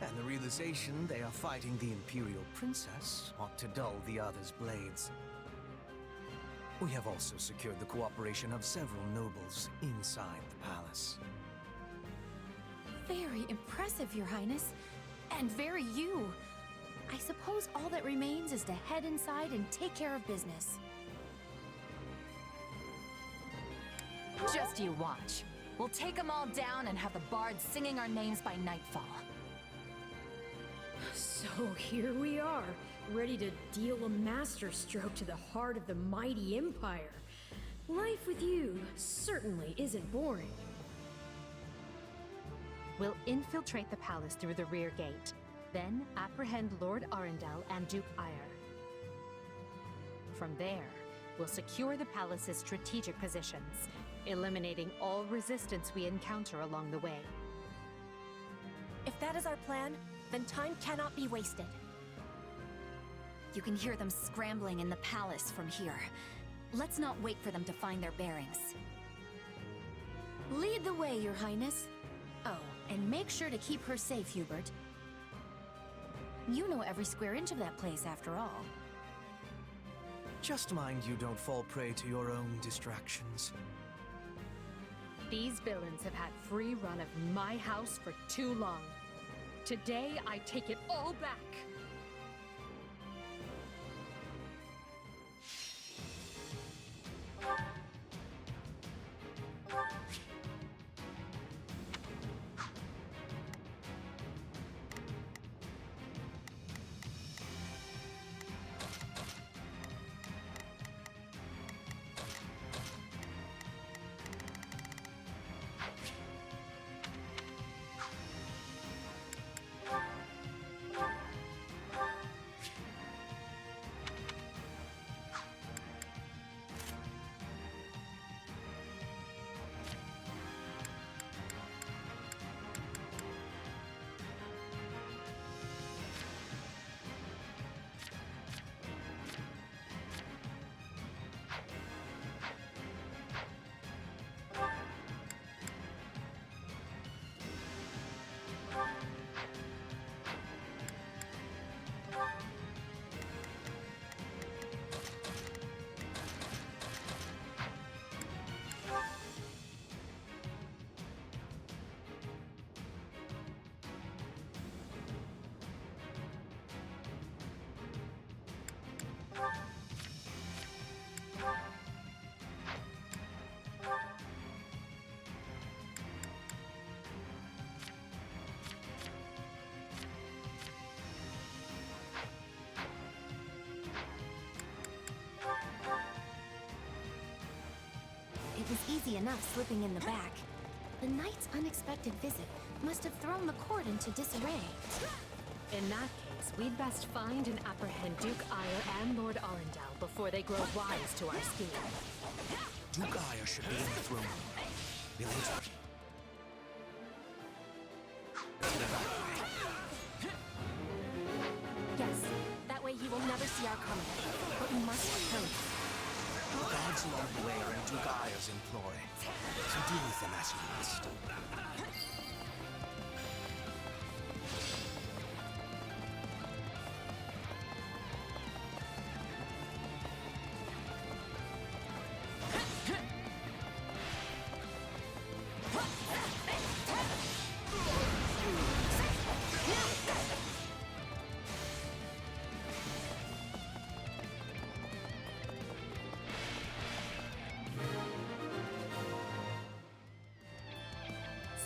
And the realization they are fighting the Imperial Princess ought to dull the others' blades. We have also secured the cooperation of several nobles inside the palace. Very impressive, Your Highness. And very you. I suppose all that remains is to head inside and take care of business. Just you watch. We'll take them all down and have the bards singing our names by nightfall. So here we are, ready to deal a masterstroke to the heart of the mighty Empire. Life with you certainly isn't boring. We'll infiltrate the palace through the rear gate, then apprehend Lord Arundel and Duke Ire. From there, we'll secure the palace's strategic positions, eliminating all resistance we encounter along the way. If that is our plan, then time cannot be wasted. You can hear them scrambling in the palace from here. Let's not wait for them to find their bearings. Lead the way, Your Highness. Oh, and make sure to keep her safe, Hubert. You know every square inch of that place, after all. Just mind you don't fall prey to your own distractions. These villains have had free run of my house for too long. Today, I take it all back. It was easy enough slipping in the back. The knight's unexpected visit must have thrown the court into disarray. In that case, we'd best find and apprehend Duke Ire and Lord Arundel before they grow wise to our scheme. Duke Ire should be in the throne room. Yes, that way he will never see our coming. But we must hurry. The gods along the way are in Duke Ire's employ, so deal with them as you must.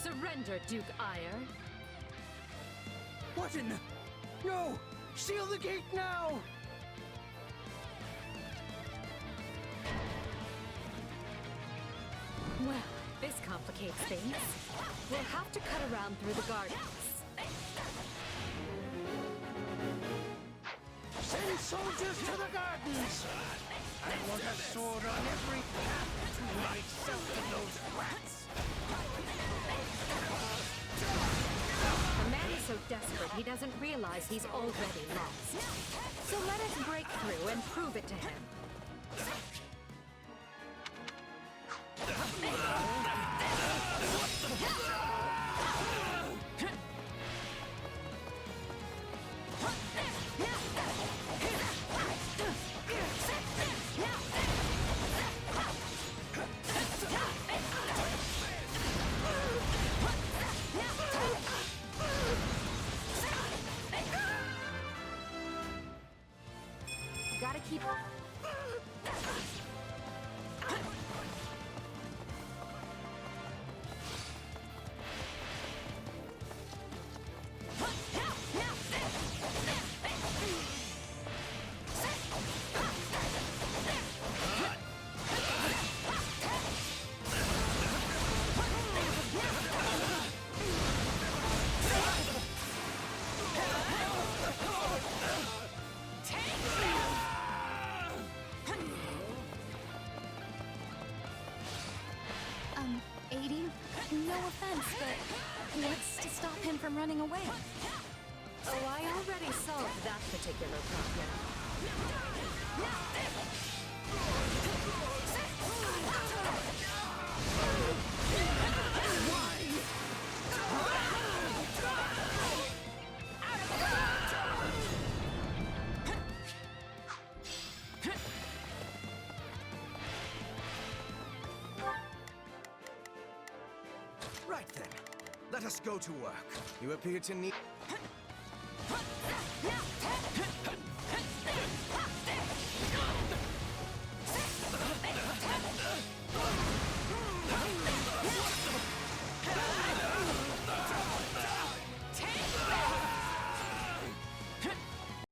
Surrender, Duke Ire. What in the... No! Seal the gate now! Well, this complicates things. We'll have to cut around through the gardens. Send soldiers to the gardens! I want a sword on every path to myself and those rats! The man is so desperate he doesn't realize he's already lost. So let us break through and prove it to him. Gotta keep... offense, but what's to stop him from running away? Oh, I already solved that particular problem. Right then. Let us go to work. You appear to need...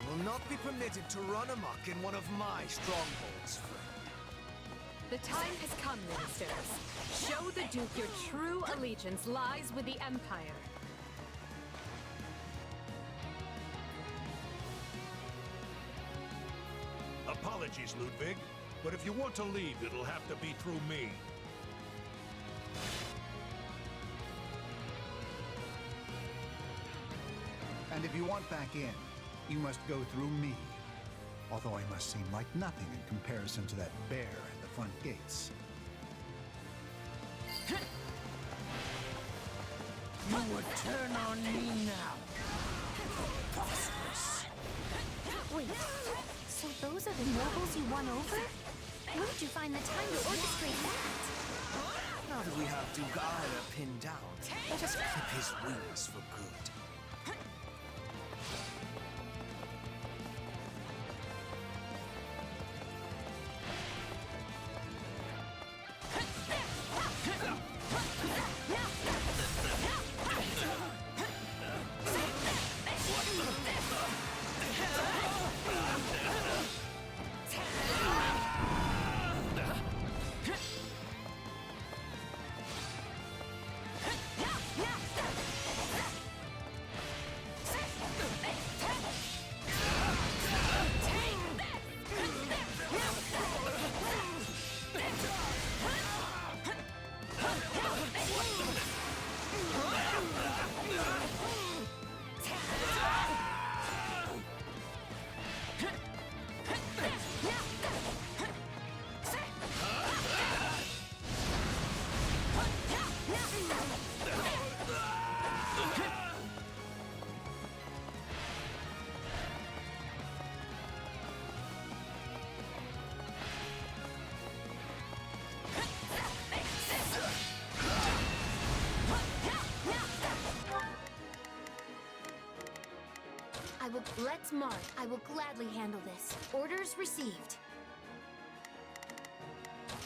Will not be permitted to run amok in one of my strongholds, friend. The time has come, ministers. Show the Duke your true allegiance lies with the Empire. Apologies, Ludwig, but if you want to leave, it'll have to be through me. And if you want back in, you must go through me. Although I must seem like nothing in comparison to that bear at the front gates. You would turn on me now. Preposterous. Wait, so those are the nobles you won over? Where did you find the time to orchestrate that? Now that we have Duke Ira pinned down, let us clip his wings for good. Let's mark. I will gladly handle this. Orders received.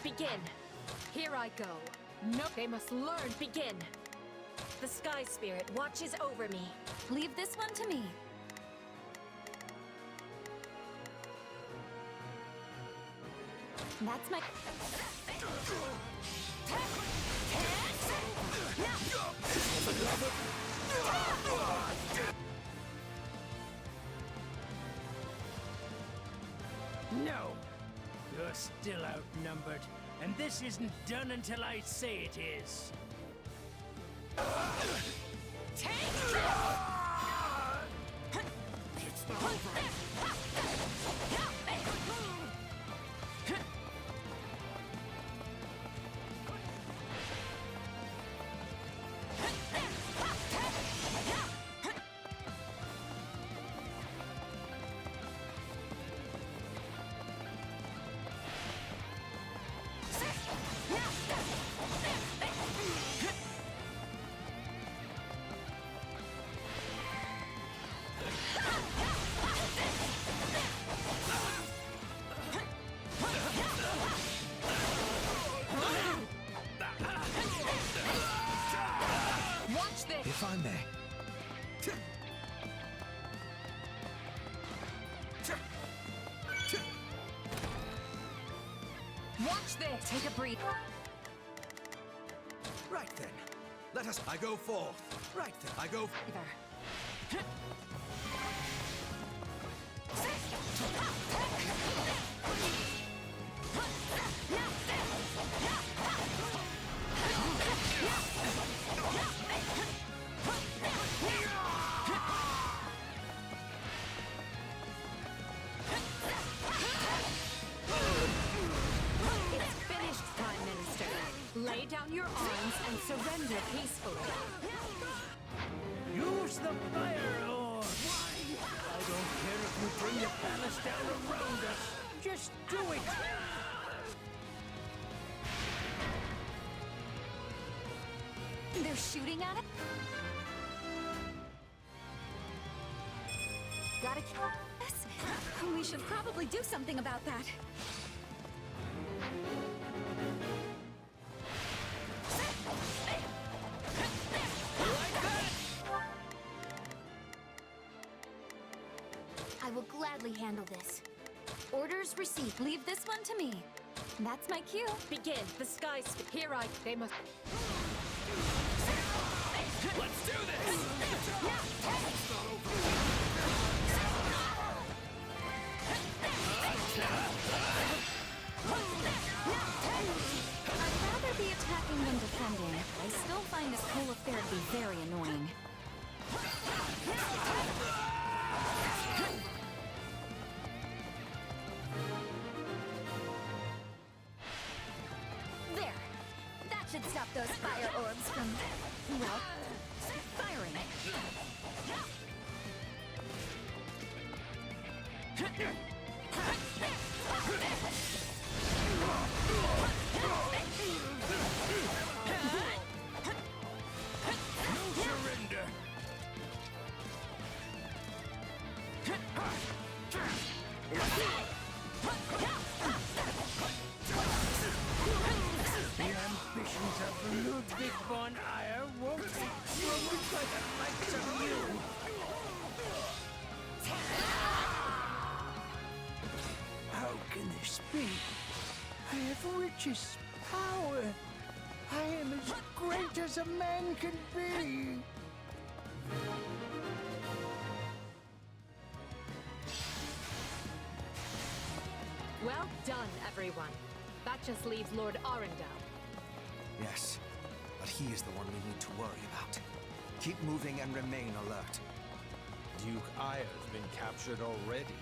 Begin. Here I go. No, they must learn. Begin. The Sky Spirit watches over me. Leave this one to me. That's my... No. You're still outnumbered, and this isn't done until I say it is. If I may. Watch this! Take a breather. Right then. Let us... I go forth. Right then. I go... fire orb! I don't care if you bring the palace down around us. Just do it! They're shooting at it? Gotta kill us? We should probably do something about that. I will gladly handle this. Orders received. Leave this one to me. That's my cue. Begin. The skies. Here they must. Let's do this! I'd rather be attacking than defending. I still find this whole affair to be very annoying. There! That should stop those fire orbs from, well, firing. No surrender! The ambitions of Ludwig von Eyre won't be broken by the likes of you! How can this be? I have riches, power. I am as great as a man can be. Well done, everyone. That just leaves Lord Arundel. Yes, but he is the one we need to worry about. Keep moving and remain alert. Duke Ayre's been captured already.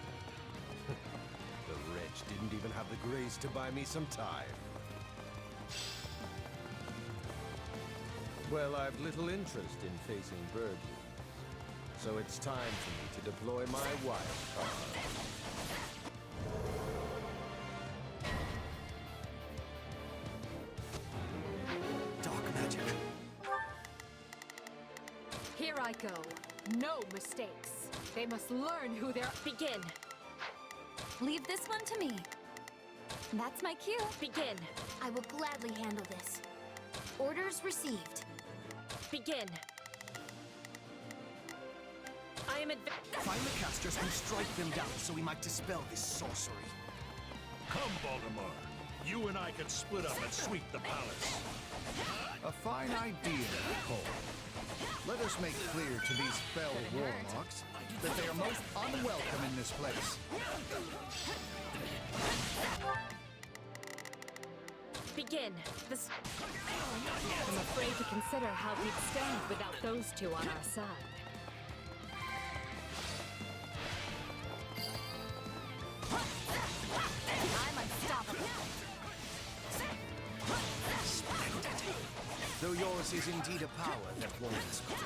The wretch didn't even have the grace to buy me some time. Well, I've little interest in facing burglars, so it's time for me to deploy my wild card. Dark magic. Here I go. No mistakes. They must learn who they're. Begin. Leave this one to me. That's my cue. Begin. I will gladly handle this. Orders received. Begin. I am Find the casters and strike them down so we might dispel this sorcery. Come, Baltimore. You and I can split up and sweep the palace. A fine idea, Cole. Let us make clear to these fell warlocks that they are most unwelcome in this place. Begin. I'm afraid to consider how we'd stand without those two on our side. I'm unstoppable. Splendid. Though yours is indeed a power that won't escape.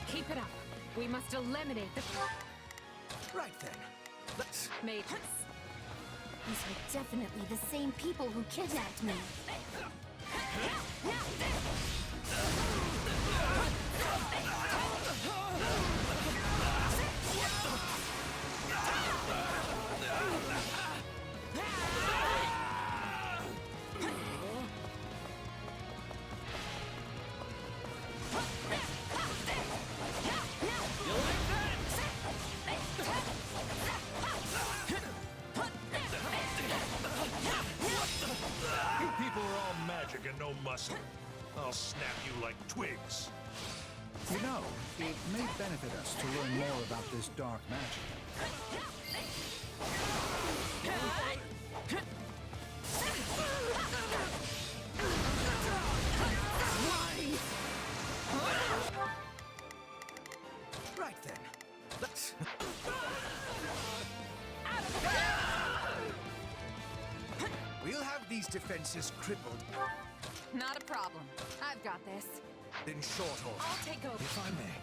Keep it up. We must eliminate the... Right then. Let's... Mages. These are definitely the same people who kidnapped me. You people are all magic and no muscle. I'll snap you like twigs. You know, it may benefit us to learn more about this dark magic. Right then. Let's... these defenses crippled. Not a problem. I've got this. In short order. I'll take over. If I may.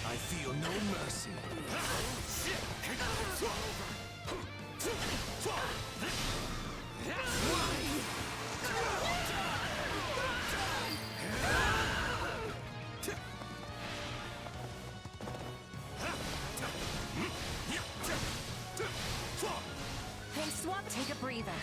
I feel no mercy. Hey, Swap, take a breather.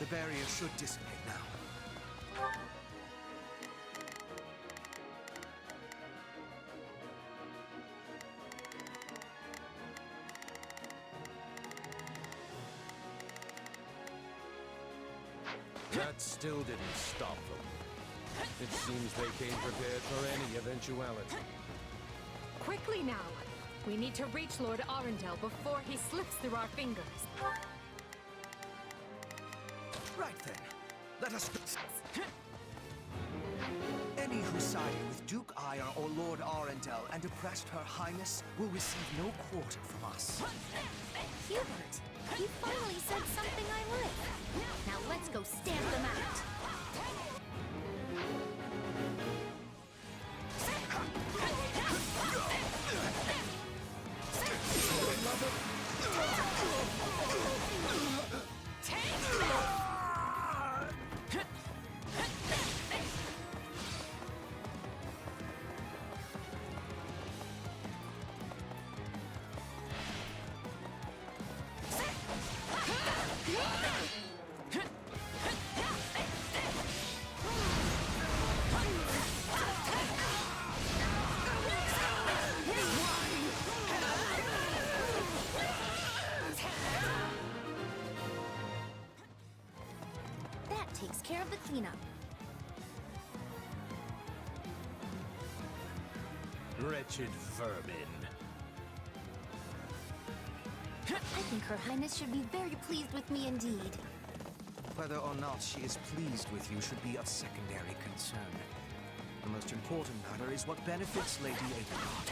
The barrier should dissipate now. That still didn't stop them. It seems they came prepared for any eventuality. Quickly now! We need to reach Lord Arundel before he slips through our fingers. Right then, let us go. Any who sided with Duke Ire or Lord Arundel and oppressed Her Highness will receive no quarter from us. Hubert, you finally said something I like. Now let's go stamp them out. That takes care of the cleanup. Wretched vermin. I think Her Highness should be very pleased with me indeed. Whether or not she is pleased with you should be of secondary concern. The most important matter is what benefits Lady Apricot.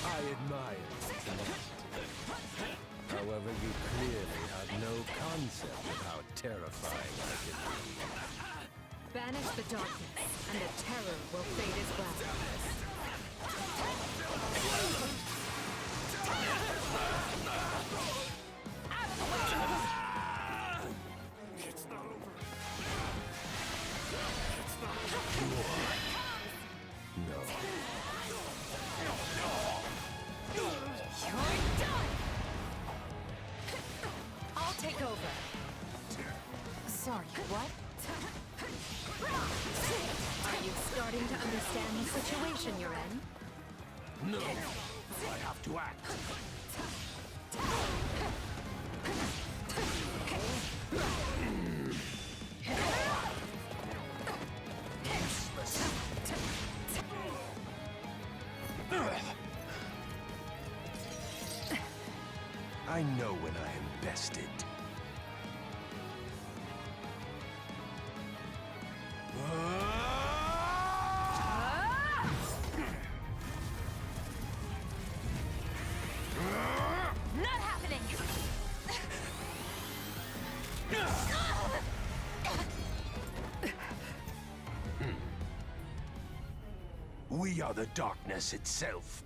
I admire it. However, you clearly have no concept of how terrifying I can be. Banish the darkness, and the terror will fade as well. It's not over. No. You're done! I'll take over. Sorry, what? Are you starting to understand the situation you're in? No. I have to act. I know when I am bested. Not happening! We are the darkness itself,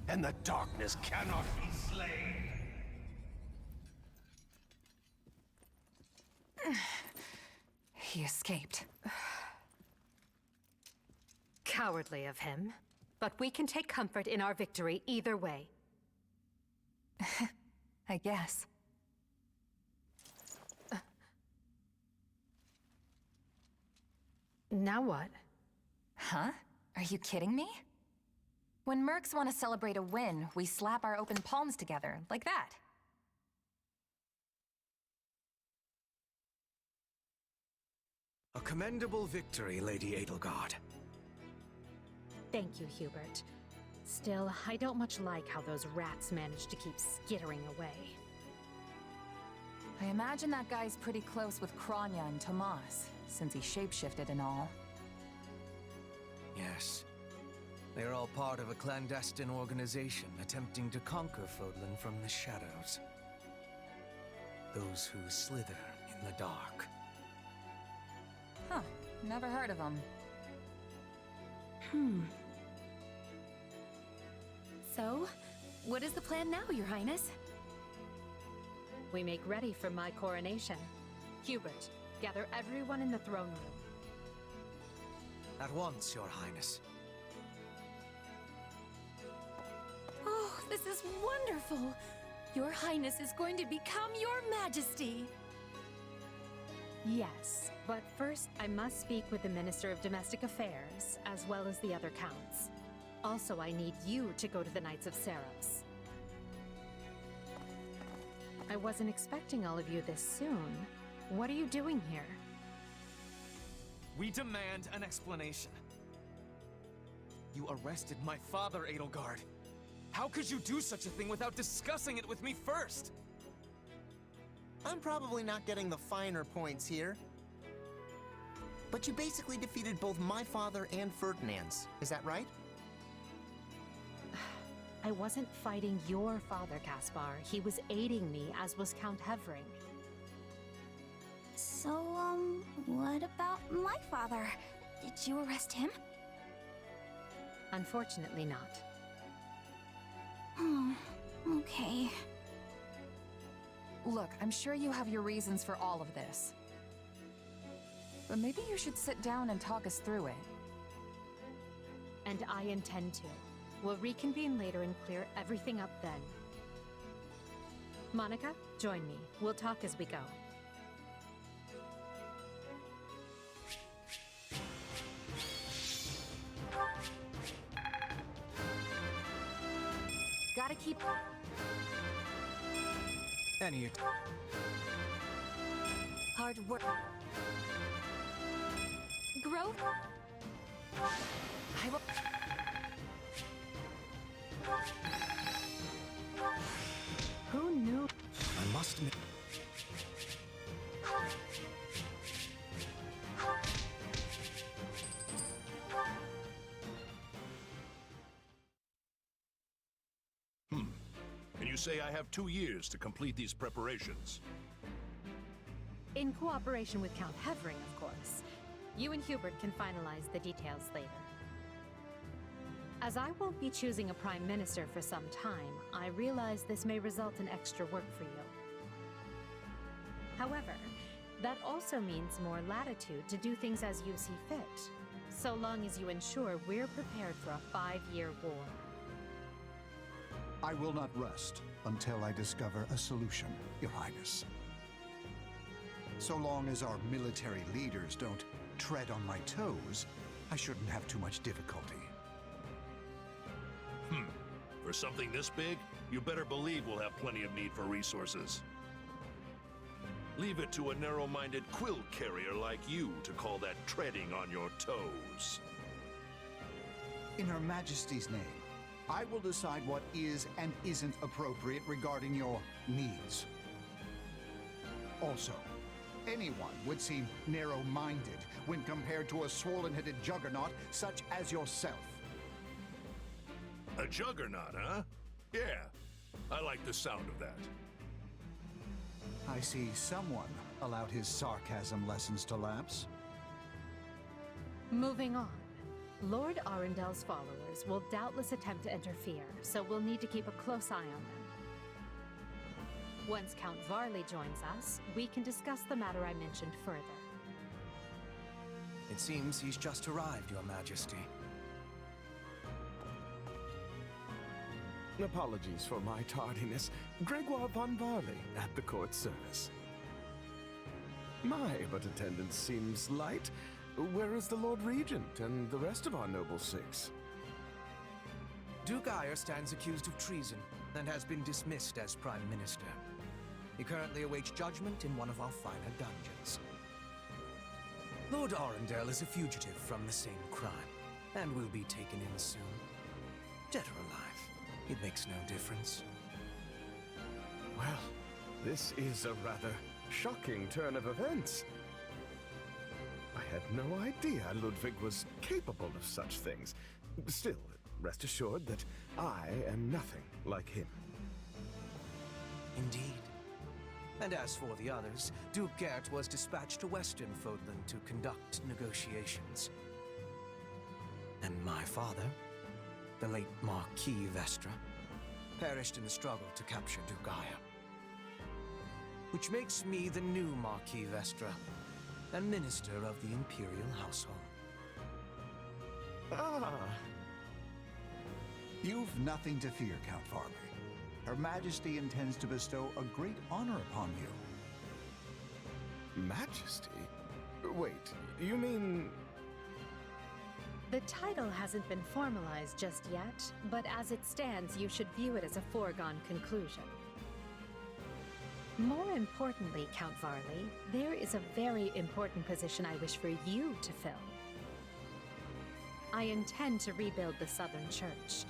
and the darkness cannot be slain. He escaped. Cowardly of him. But we can take comfort in our victory either way. I guess. Now what? Huh? Are you kidding me? When mercs want to celebrate a win, we slap our open palms together, like that. A commendable victory, Lady Edelgard. Thank you, Hubert. Still, I don't much like how those rats managed to keep skittering away. I imagine that guy's pretty close with Kronya and Tomas, since he shapeshifted and all. Yes. They're all part of a clandestine organization attempting to conquer Fodlan from the shadows. Those who slither in the dark. Huh. Never heard of him. So, what is the plan now, Your Highness? We make ready for my coronation. Hubert, gather everyone in the throne room. At once, Your Highness. Oh, this is wonderful! Your Highness is going to become Your Majesty! Yes, but first I must speak with the Minister of Domestic Affairs, as well as the other counts. Also, I need you to go to the Knights of Seros. I wasn't expecting all of you this soon. What are you doing here? We demand an explanation. You arrested my father, Edelgard. How could you do such a thing without discussing it with me first? I'm probably not getting the finer points here. But you basically defeated both my father and Ferdinand's. Is that right? I wasn't fighting your father, Caspar. He was aiding me, as was Count Hevering. So, what about my father? Did you arrest him? Unfortunately not. Oh, okay. Look, I'm sure you have your reasons for all of this. But maybe you should sit down and talk us through it. And I intend to. We'll reconvene later and clear everything up then. Monica, join me. We'll talk as we go. Gotta keep... Any... Hard work. Growth? I will... Who knew? I must admit... And you say I have 2 years to complete these preparations. In cooperation with Count Hevering, of course. You and Hubert can finalize the details later. As I won't be choosing a prime minister for some time, I realize this may result in extra work for you. However, that also means more latitude to do things as you see fit, so long as you ensure we're prepared for a 5-year war. I will not rest until I discover a solution, Your Highness. So long as our military leaders don't tread on my toes, I shouldn't have too much difficulty. For something this big, you better believe we'll have plenty of need for resources. Leave it to a narrow-minded quill carrier like you to call that treading on your toes. In Her Majesty's name, I will decide what is and isn't appropriate regarding your needs. Also, anyone would seem narrow-minded when compared to a swollen-headed juggernaut such as yourself. A juggernaut, huh? Yeah, I like the sound of that. I see someone allowed his sarcasm lessons to lapse. Moving on. Lord Arendel's followers will doubtless attempt to interfere, so we'll need to keep a close eye on them. Once Count Varley joins us, we can discuss the matter I mentioned further. It seems he's just arrived, Your Majesty. Apologies for my tardiness. Gregoire von Varley at the court service. My, but attendance seems light. Where is the Lord Regent and the rest of our noble six? Duke Ire stands accused of treason and has been dismissed as Prime Minister. He currently awaits judgment in one of our finer dungeons. Lord Arundel is a fugitive from the same crime, and will be taken in soon. Dead or alive, it makes no difference. Well, this is a rather shocking turn of events. I had no idea Ludwig was capable of such things. Still, rest assured that I am nothing like him. Indeed. And as for the others, Duke Gert was dispatched to Western Fodland to conduct negotiations. And my father, the late Marquis Vestra, perished in the struggle to capture Duke Ire. Which makes me the new Marquis Vestra, and Minister of the Imperial Household. Ah! You've nothing to fear, Count Farley. Her Majesty intends to bestow a great honor upon you. Majesty? Wait, you mean... The title hasn't been formalized just yet, but as it stands, you should view it as a foregone conclusion. More importantly, Count Varley, there is a very important position I wish for you to fill. I intend to rebuild the Southern Church,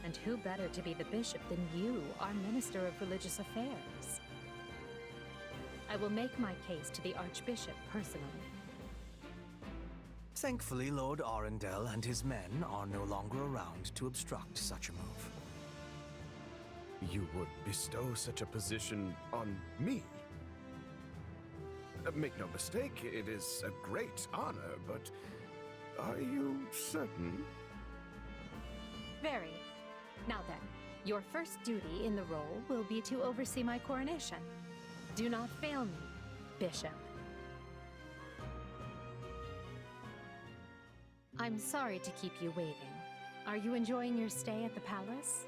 and who better to be the bishop than you, our Minister of Religious Affairs? I will make my case to the Archbishop personally. Thankfully, Lord Arundel and his men are no longer around to obstruct such a move. You would bestow such a position on me? Make no mistake, it is a great honor, but are you certain? Very. Now then, your first duty in the role will be to oversee my coronation. Do not fail me, Bishop. I'm sorry to keep you waiting. Are you enjoying your stay at the palace?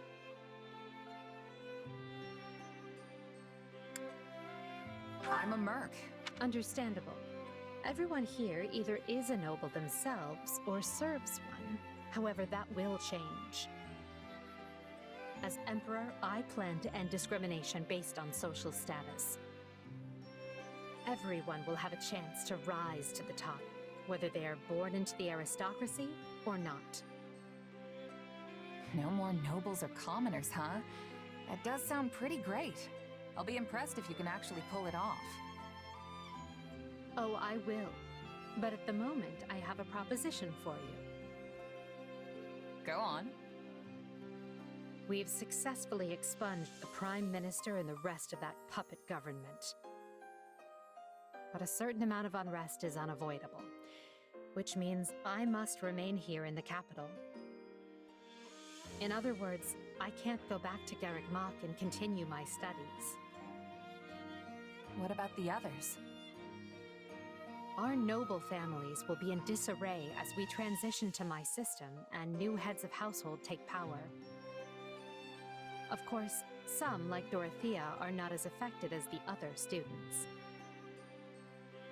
I'm a merc. Understandable. Everyone here either is a noble themselves or serves one. However, that will change. As Emperor, I plan to end discrimination based on social status. Everyone will have a chance to rise to the top, whether they are born into the aristocracy or not. No more nobles or commoners, huh? That does sound pretty great. I'll be impressed if you can actually pull it off. Oh, I will. But at the moment, I have a proposition for you. Go on. We've successfully expunged the Prime Minister and the rest of that puppet government. But a certain amount of unrest is unavoidable, which means I must remain here in the capital. In other words, I can't go back to Garreg Mach and continue my studies. What about the others? Our noble families will be in disarray as we transition to my system and new heads of household take power. Of course, some, like Dorothea, are not as affected as the other students.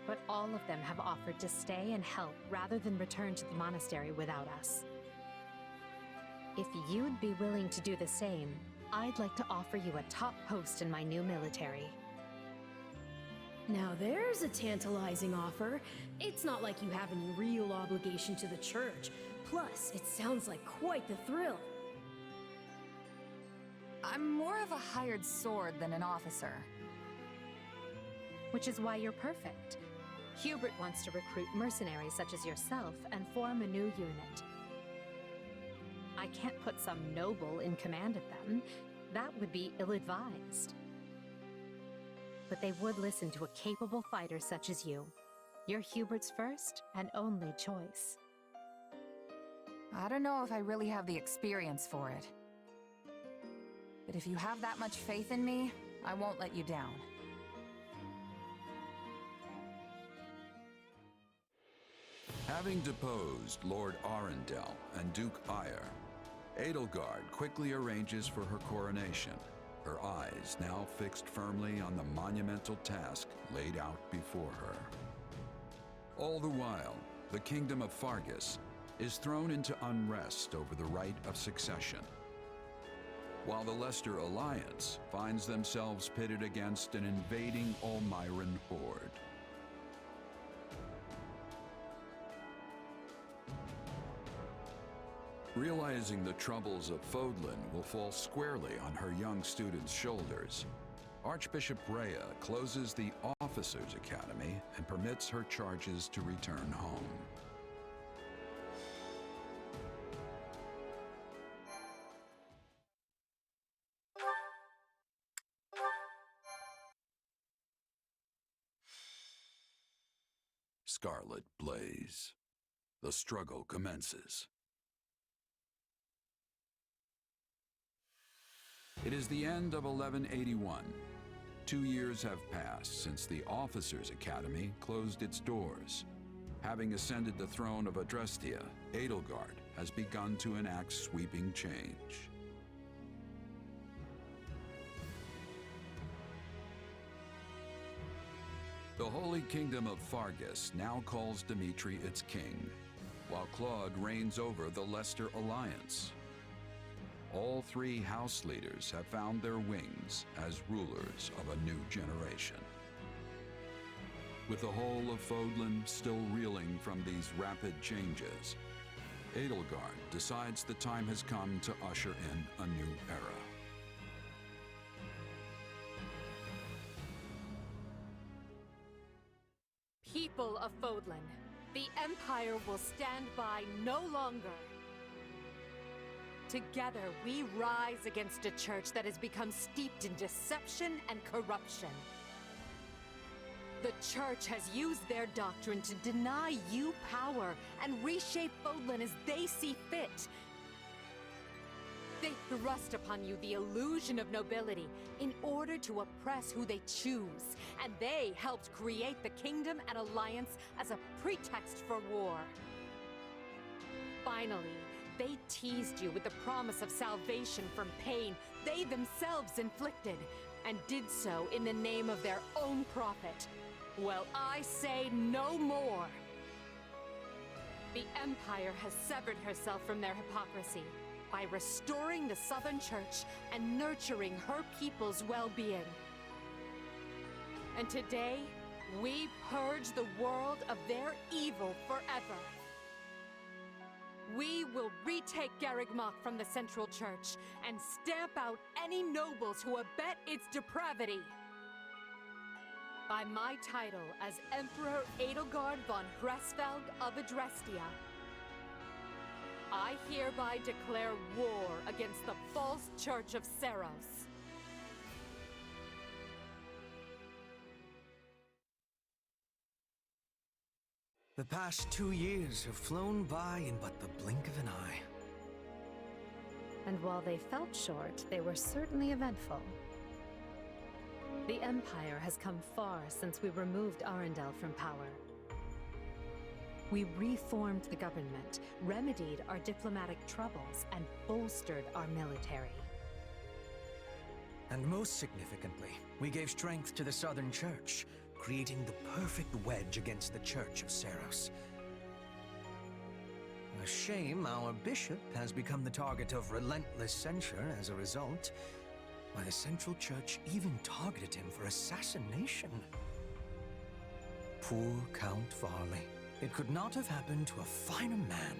But all of them have offered to stay and help rather than return to the monastery without us. If you'd be willing to do the same, I'd like to offer you a top post in my new military. Now there's a tantalizing offer. It's not like you have any real obligation to the church. Plus, it sounds like quite the thrill. I'm more of a hired sword than an officer. Which is why you're perfect. Hubert wants to recruit mercenaries such as yourself and form a new unit. I can't put some noble in command of them. That would be ill-advised. But they would listen to a capable fighter such as you. You're Hubert's first and only choice. I don't know if I really have the experience for it. But if you have that much faith in me, I won't let you down. Having deposed Lord Arundel and Duke Ire, Edelgard quickly arranges for her coronation, her eyes now fixed firmly on the monumental task laid out before her. All the while, the kingdom of Fargus is thrown into unrest over the right of succession, while the Leicester Alliance finds themselves pitted against an invading Almiran horde. Realizing the troubles of Fodlan will fall squarely on her young students' shoulders, Archbishop Rhea closes the Officers' Academy and permits her charges to return home. Scarlet Blaze. The struggle commences. It is the end of 1181. 2 years have passed since the Officers' Academy closed its doors. Having ascended the throne of Adrestia, Edelgard has begun to enact sweeping change. The Holy Kingdom of Fargus now calls Dimitri its king, while Claude reigns over the Leicester Alliance. All 3 house leaders have found their wings as rulers of a new generation. With the whole of Fodlan still reeling from these rapid changes, Edelgard decides the time has come to usher in a new era. People of Fodlan, the Empire will stand by no longer. Together, we rise against a church that has become steeped in deception and corruption. The church has used their doctrine to deny you power and reshape Fodlan as they see fit. They thrust upon you the illusion of nobility in order to oppress who they choose, and they helped create the Kingdom and Alliance as a pretext for war. Finally, they teased you with the promise of salvation from pain they themselves inflicted, and did so in the name of their own profit. Well, I say no more. The Empire has severed herself from their hypocrisy by restoring the Southern Church and nurturing her people's well-being. And today, we purge the world of their evil forever. We will retake Garrigmach from the Central Church and stamp out any nobles who abet its depravity. By my title as Emperor Edelgard von Hresvelg of Adrestia, I hereby declare war against the false Church of Seros. The past 2 years have flown by in but the blink of an eye. And while they felt short, they were certainly eventful. The Empire has come far since we removed Arundel from power. We reformed the government, remedied our diplomatic troubles, and bolstered our military. And most significantly, we gave strength to the Southern Church, creating the perfect wedge against the Church of Seros. A shame our bishop has become the target of relentless censure as a result, why the Central Church even targeted him for assassination. Poor Count Varley. It could not have happened to a finer man.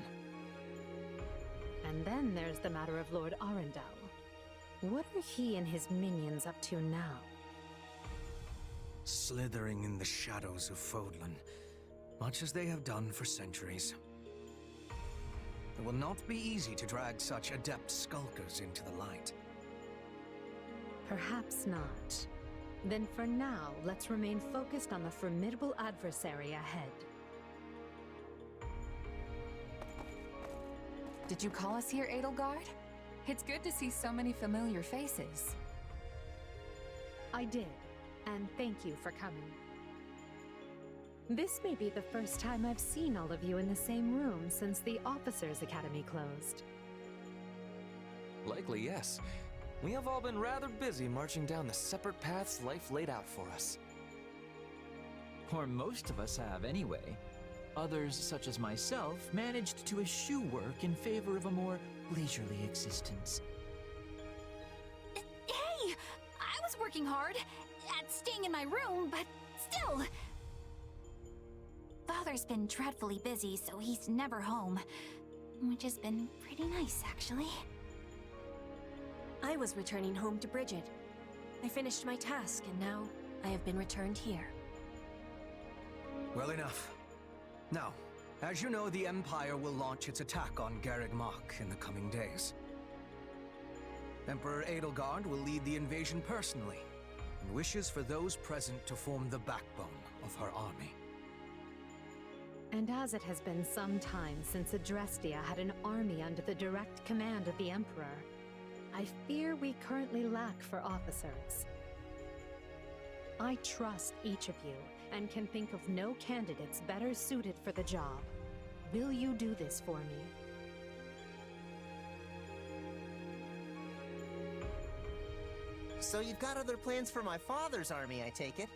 And then there's the matter of Lord Arundel. What are he and his minions up to now? Slithering in the shadows of Fodlan, much as they have done for centuries. It will not be easy to drag such adept skulkers into the light. Perhaps not. Then for now, let's remain focused on the formidable adversary ahead. Did you call us here, Edelgard? It's good to see so many familiar faces. I did, and thank you for coming. This may be the first time I've seen all of you in the same room since the Officers' Academy closed. Likely, yes. We have all been rather busy marching down the separate paths life laid out for us. Or most of us have, anyway. Others, such as myself, managed to eschew work in favor of a more leisurely existence. working hard at staying in my room, but still. Father's been dreadfully busy, so he's never home. Which has been pretty nice, actually. I was returning home to Bridget. I finished my task, and now I have been returned here. Well enough. Now, as you know, the Empire will launch its attack on Garreg Mach in the coming days. Emperor Edelgard will lead the invasion personally, and wishes for those present to form the backbone of her army. And as it has been some time since Adrestia had an army under the direct command of the Emperor, I fear we currently lack for officers. I trust each of you, and can think of no candidates better suited for the job. Will you do this for me? So you've got other plans for my father's army, I take it?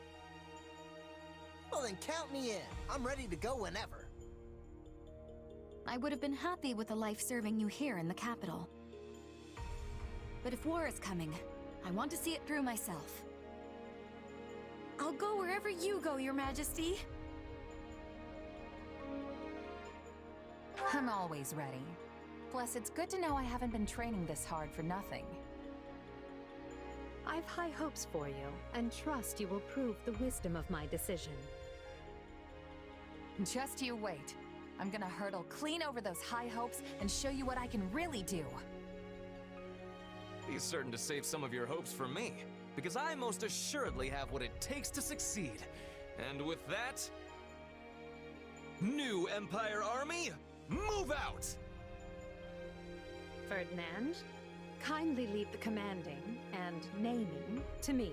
Well then count me in. I'm ready to go whenever. I would have been happy with a life serving you here in the capital. But if war is coming, I want to see it through myself. I'll go wherever you go, Your Majesty. I'm always ready. Plus, it's good to know I haven't been training this hard for nothing. I've high hopes for you, and trust you will prove the wisdom of my decision. Just you wait. I'm gonna hurdle clean over those high hopes and show you what I can really do. Be certain to save some of your hopes for me, because I most assuredly have what it takes to succeed. And with that, new Empire Army, move out! Ferdinand, kindly leave the commanding and naming to me.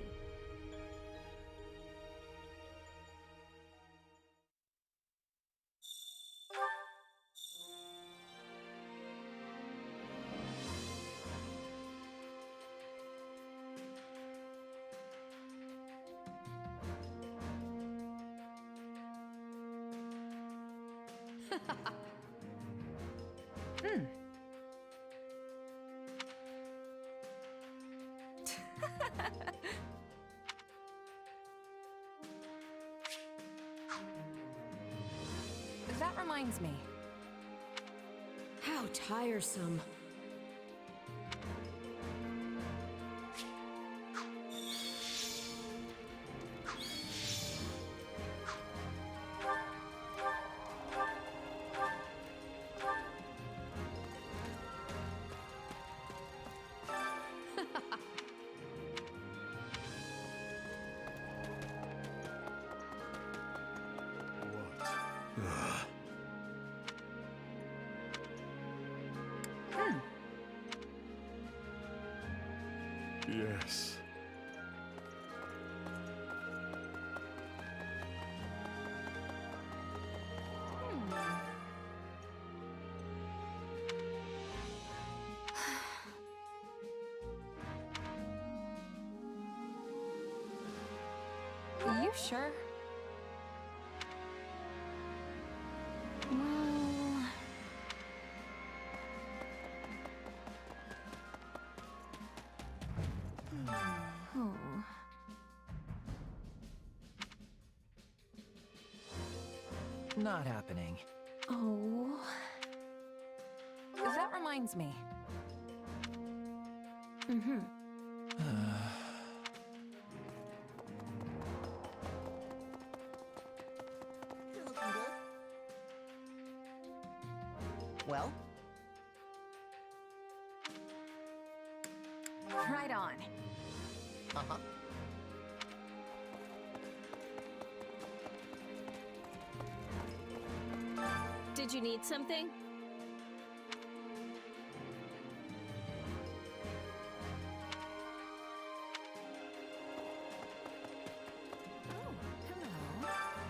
That reminds me. How tiresome. Yes. You sure? Well... Oh. Not happening. Oh. That reminds me. Mm-hmm. You're looking good. Well? Right on. Uh-huh. Did you need something? Oh, hello.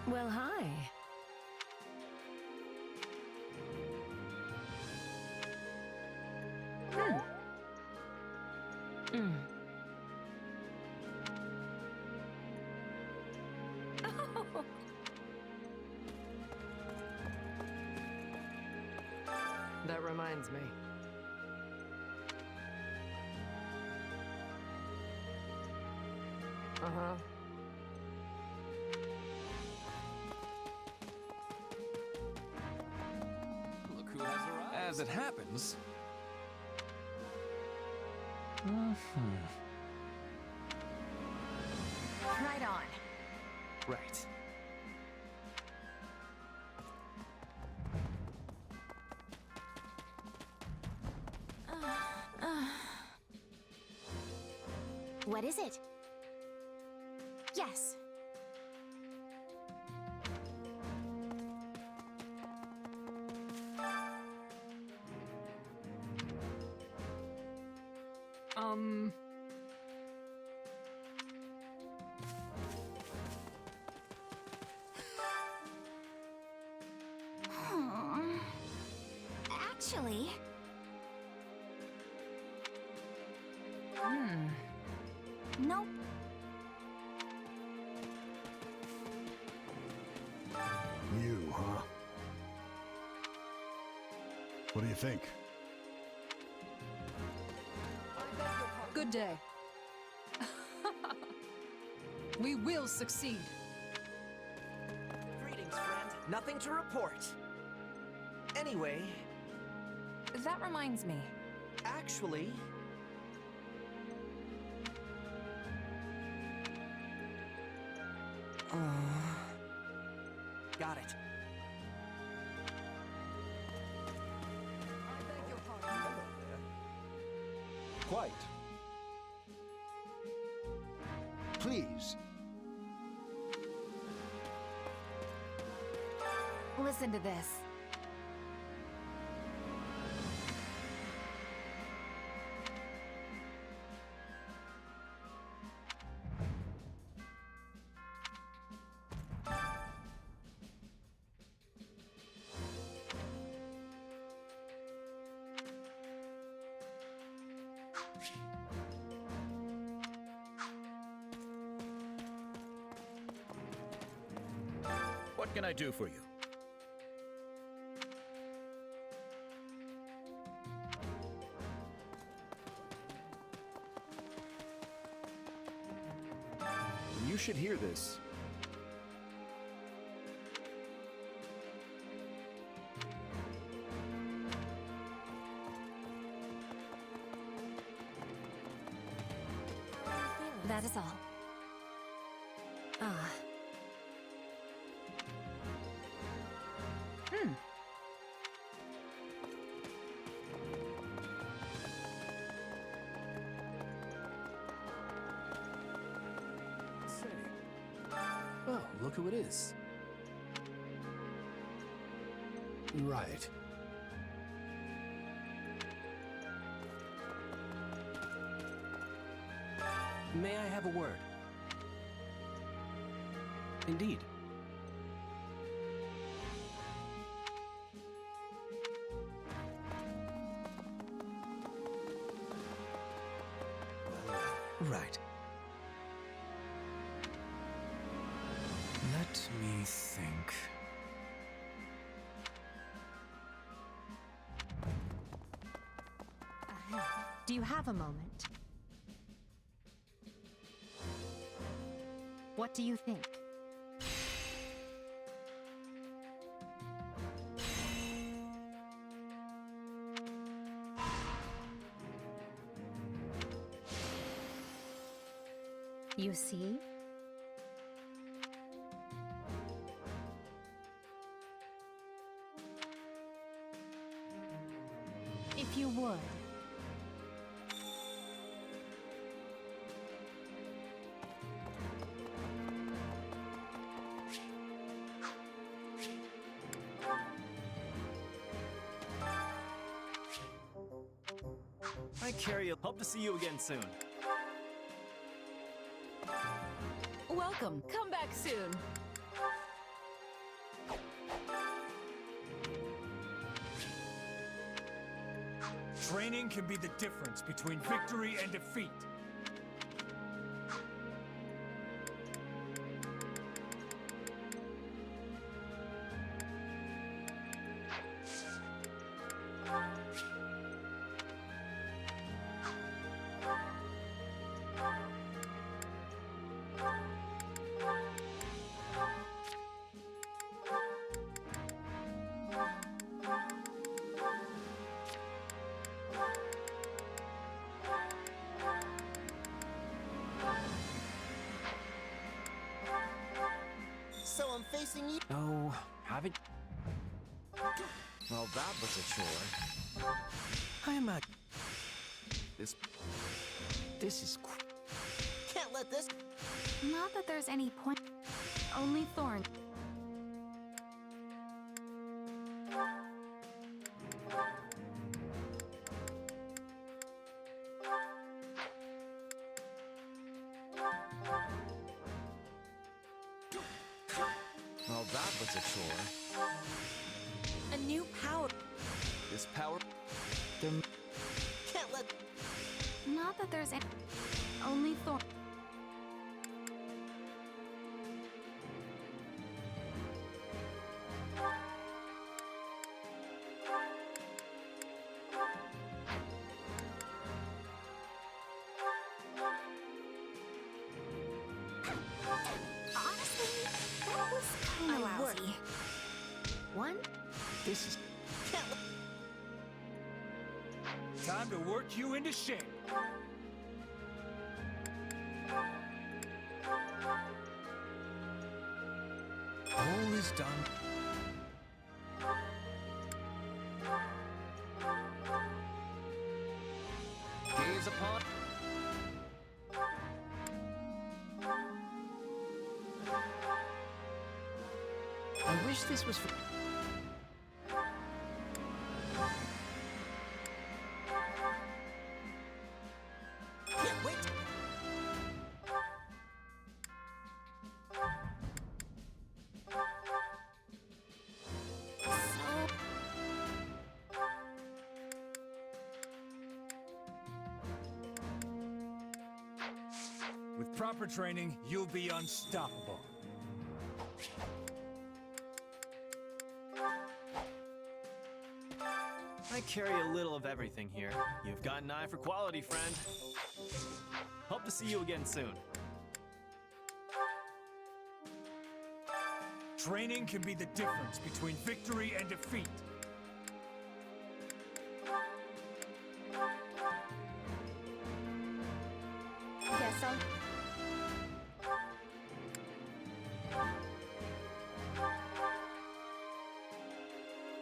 Well, hi. Mm. That reminds me. Uh-huh. Look who has arrived. As it happens... Right on. Right. What is it? Yes. Actually... Nope. You, huh? What do you think? Good day. We will succeed. Greetings, friend. Nothing to report. Anyway... That reminds me. Actually... Got it. Quite. Please. Listen to this. What can I do for you? You should hear this. That is all. Ah. Say. Oh, look who it is. Right. May I have a word? Indeed. Right. Let me think. Do you have a moment? What do you think? You see? If you would. Hi, Carrie. Hope to see you again soon. Welcome. Come back soon. Training can be the difference between victory and defeat. So I'm facing you. Oh, haven't. Well, that was a chore. I'm a... This is. Can't let this. Not that there's any point. Only Thorn. Well, that was a chore. A new power. This power. Can't let. Not that there's any. Only Thorn. Honestly, that was kind of lousy. One? This is. Can't let. Time to work you into shape. All is done. Gaze upon. I wish this was for. Can't wait. With proper training, you'll be unstoppable. I carry a little of everything here. You've got an eye for quality, friend. Hope to see you again soon. Training can be the difference between victory and defeat. Guess I'll.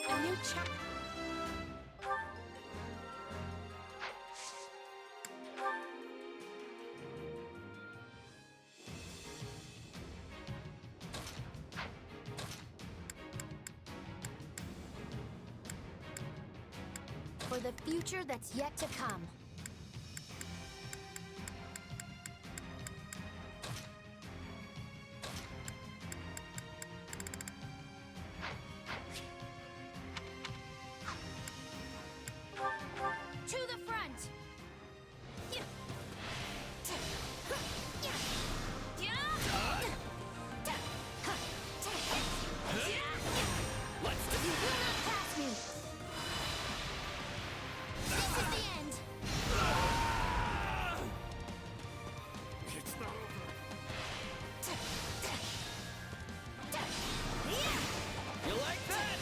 A new chapter. For the future that's yet to come. To the front! You will not pass me! This is the end! It's not over. You like that?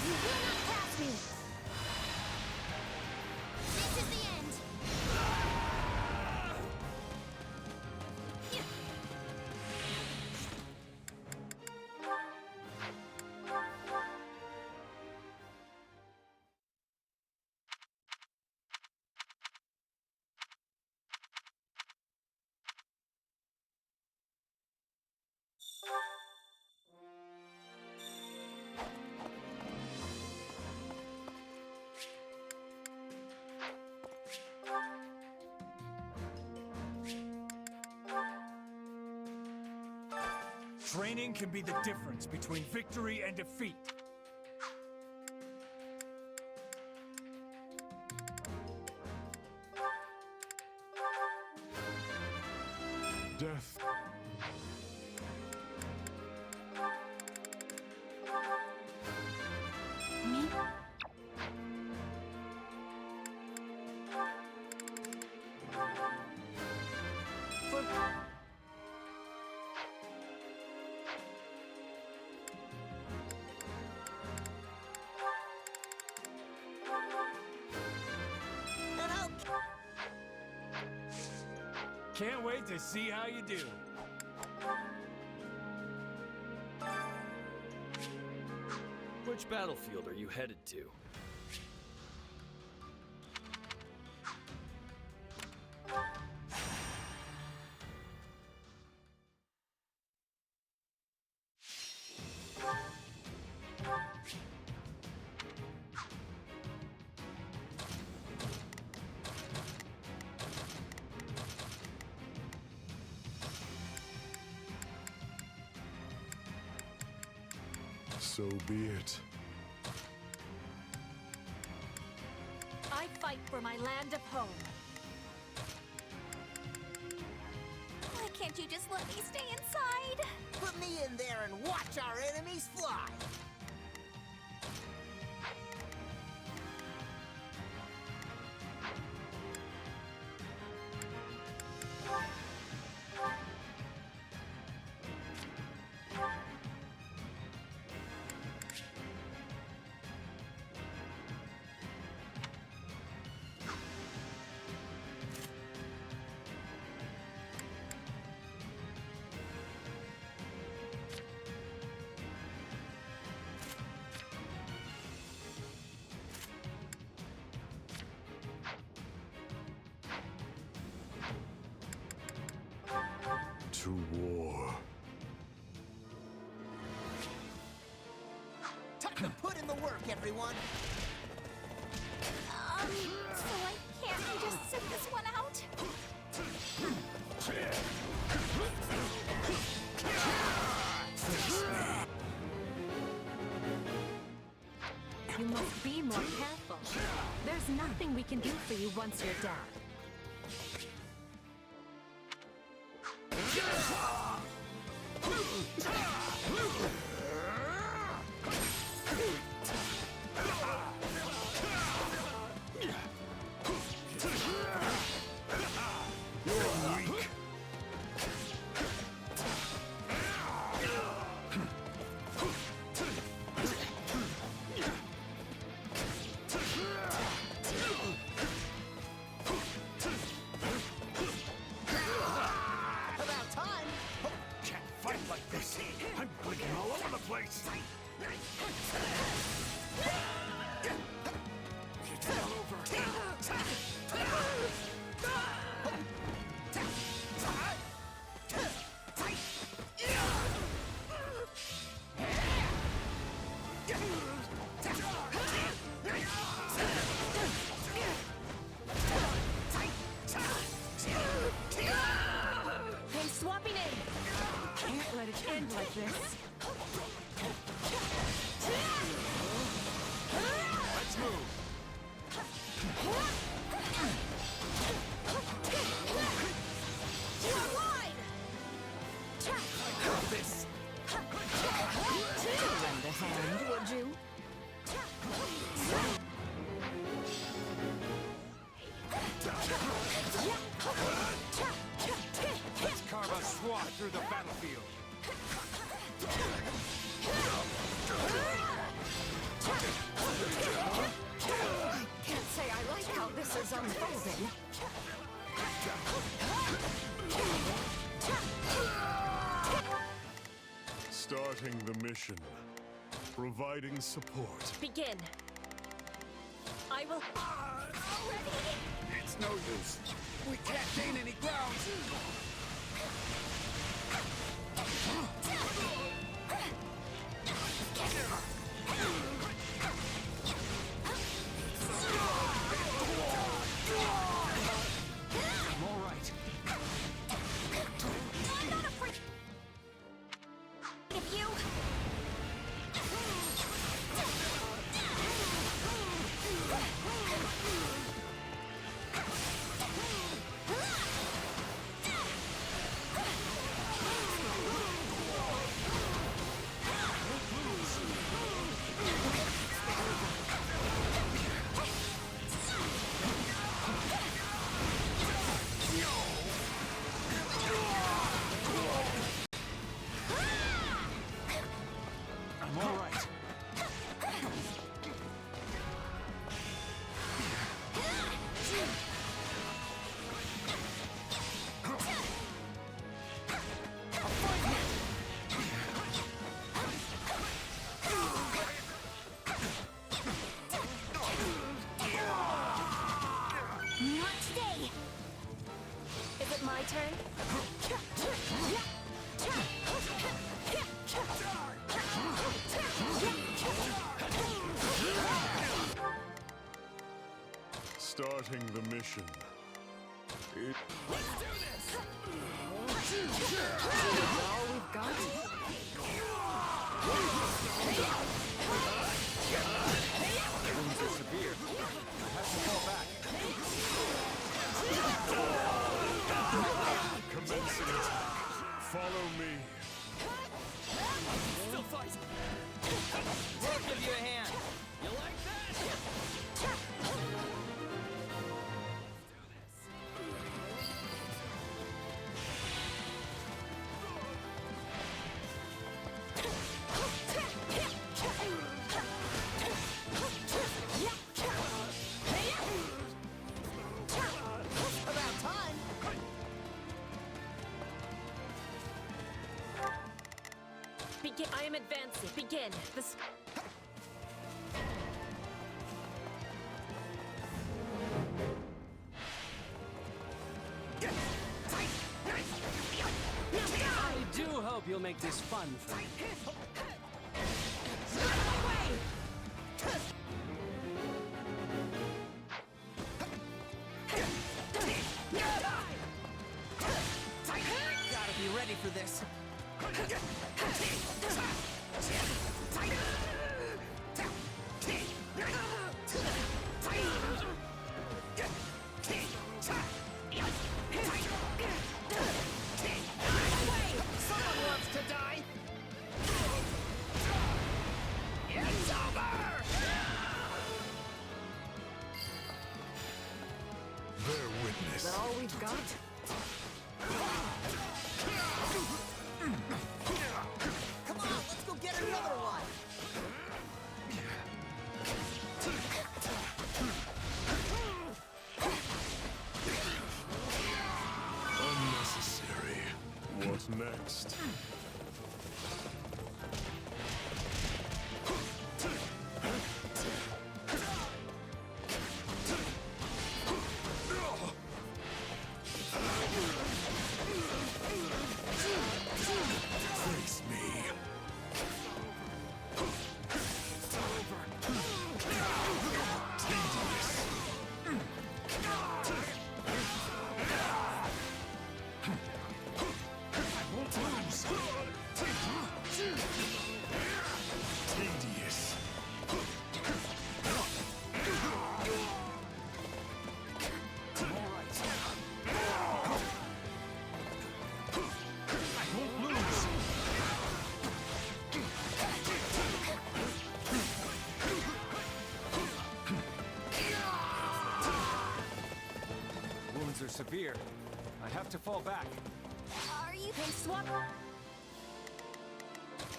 You will not pass me! This is the end! Training can be the difference between victory and defeat. Death. Me? For... Can't wait to see how you do. Which battlefield are you headed to? So be it. I fight for my land of home. Why can't you just let me stay inside? Put me in there and watch our enemies fly! To war. Time to put in the work, everyone! So I can't just sit this one out? You must be more careful. There's nothing we can do for you once you're down. About time! Can't fight like this. I'm bleeding all over the place. It's all over. Hey, swapping in! Can't let it end like this. Let's move. You are wide! This. Lend a hand, would you? Let's carve a swath through the battlefield. Can't say I like how this is unfolding. Starting the mission. Providing support. Begin. I will... It's no use. We can't gain any ground. I'm all right. I'm not afraid of you! My turn? Starting the mission. Let's do this! All we've got? Wounds are severe. I have to fall back. Commencing attack. Follow me. Still fight! We'll give you a hand. You like that? About time! Begin. I am advancing. Begin. This. I do hope you'll make this fun for me. Gotta be ready for this. Someone wants to die! It's over! Bear witness. Is that all we've got? Come on, let's go get another one! Unnecessary. What next? Face me. Tedious. I won't lose. Wounds are severe. I have to fall back. Are you Swap.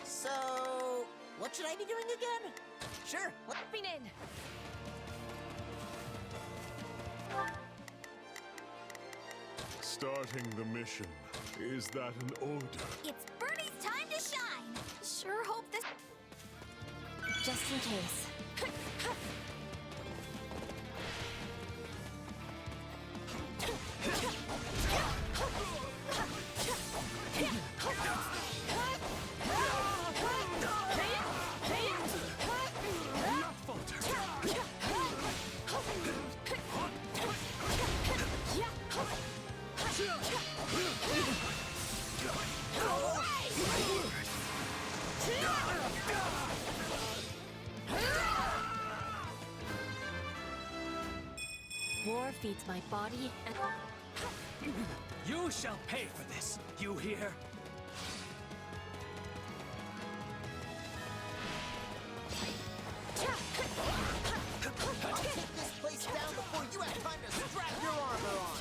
So, what should I be doing again? Sure. Hopping in? Starting the mission. Is that an order? It's Bernie's time to shine! Sure hope this... Just in case. Not falter. War feeds my body and... You shall pay for this. You hear? Take this place down before you have time to strap your armor on!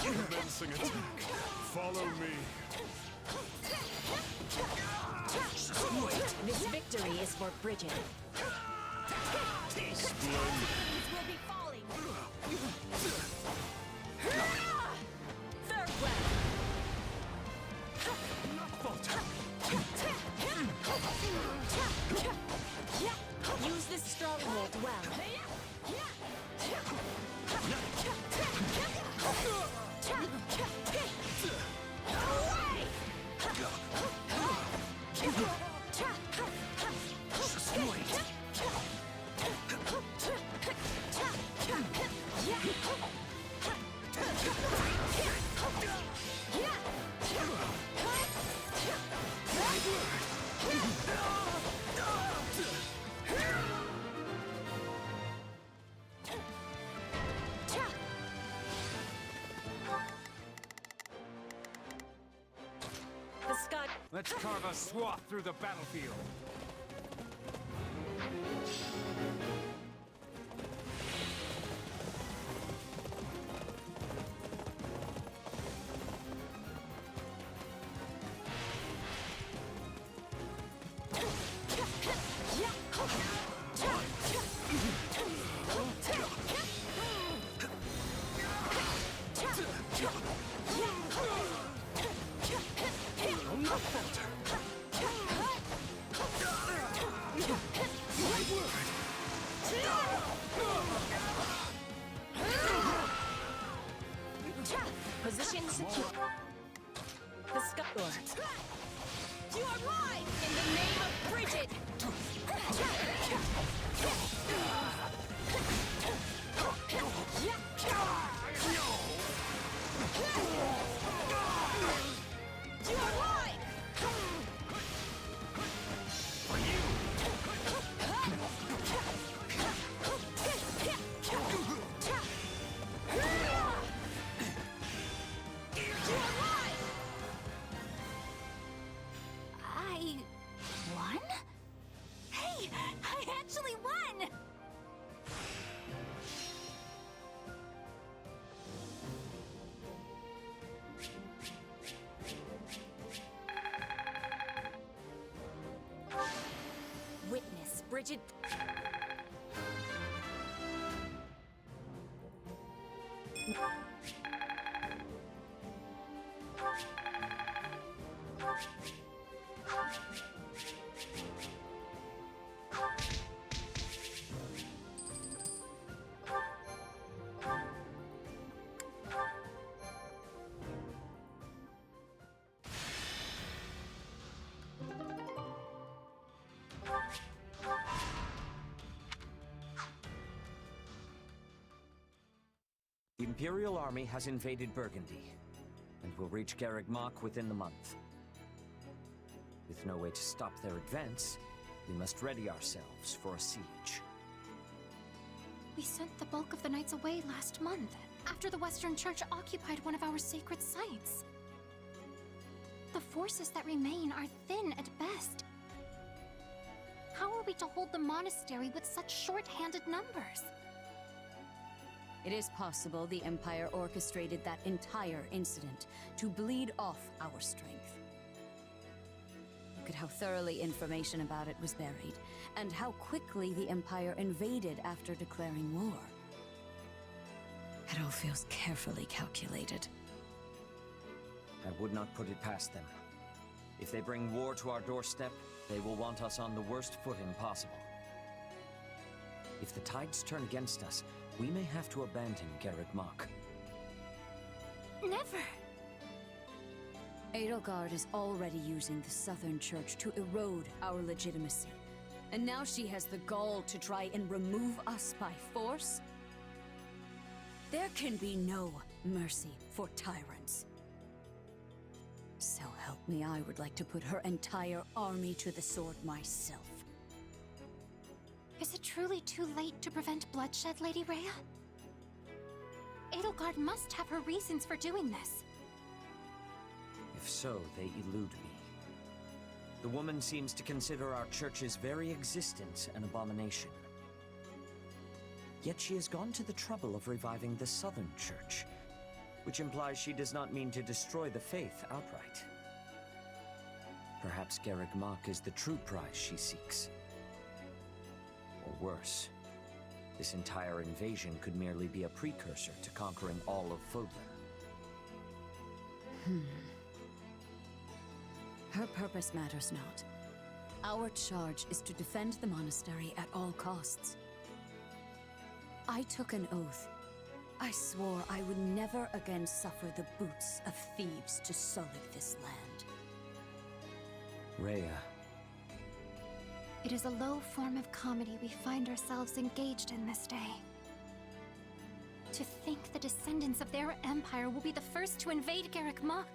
Commencing attack. Follow me. This victory is for Bridget. Splendid. will be falling! Farewell! Use this stronghold well. Let's carve a swath through the battlefield. Position secure. The Scuttler. You are mine! In the name of Bridget! You are mine! For you! I won? Hey, I actually won! Witness, Bridget. The Imperial army has invaded Burgundy, and will reach Garreg Mach within the month. With no way to stop their advance, we must ready ourselves for a siege. We sent the bulk of the knights away last month, after the Western Church occupied one of our sacred sites. The forces that remain are thin at best. How are we to hold the monastery with such short-handed numbers? It is possible the Empire orchestrated that entire incident to bleed off our strength. Look at how thoroughly information about it was buried, and how quickly the Empire invaded after declaring war. It all feels carefully calculated. I would not put it past them. If they bring war to our doorstep, they will want us on the worst footing possible. If the tides turn against us, we may have to abandon Garreg Mach. Never! Edelgard is already using the Southern Church to erode our legitimacy. And now she has the gall to try and remove us by force? There can be no mercy for tyrants. So help me, I would like to put her entire army to the sword myself. Is it truly too late to prevent bloodshed, Lady Rhea? Edelgard must have her reasons for doing this. If so, they elude me. The woman seems to consider our church's very existence an abomination. Yet she has gone to the trouble of reviving the Southern Church, which implies she does not mean to destroy the faith outright. Perhaps Garreg Mach is the true prize she seeks. Or worse, this entire invasion could merely be a precursor to conquering all of Fodlan. Her purpose matters not. Our charge is to defend the monastery at all costs. I took an oath. I swore I would never again suffer the boots of thieves to sully this land. Rhea. It is a low form of comedy we find ourselves engaged in this day. To think the descendants of their empire will be the first to invade Garreg Mach.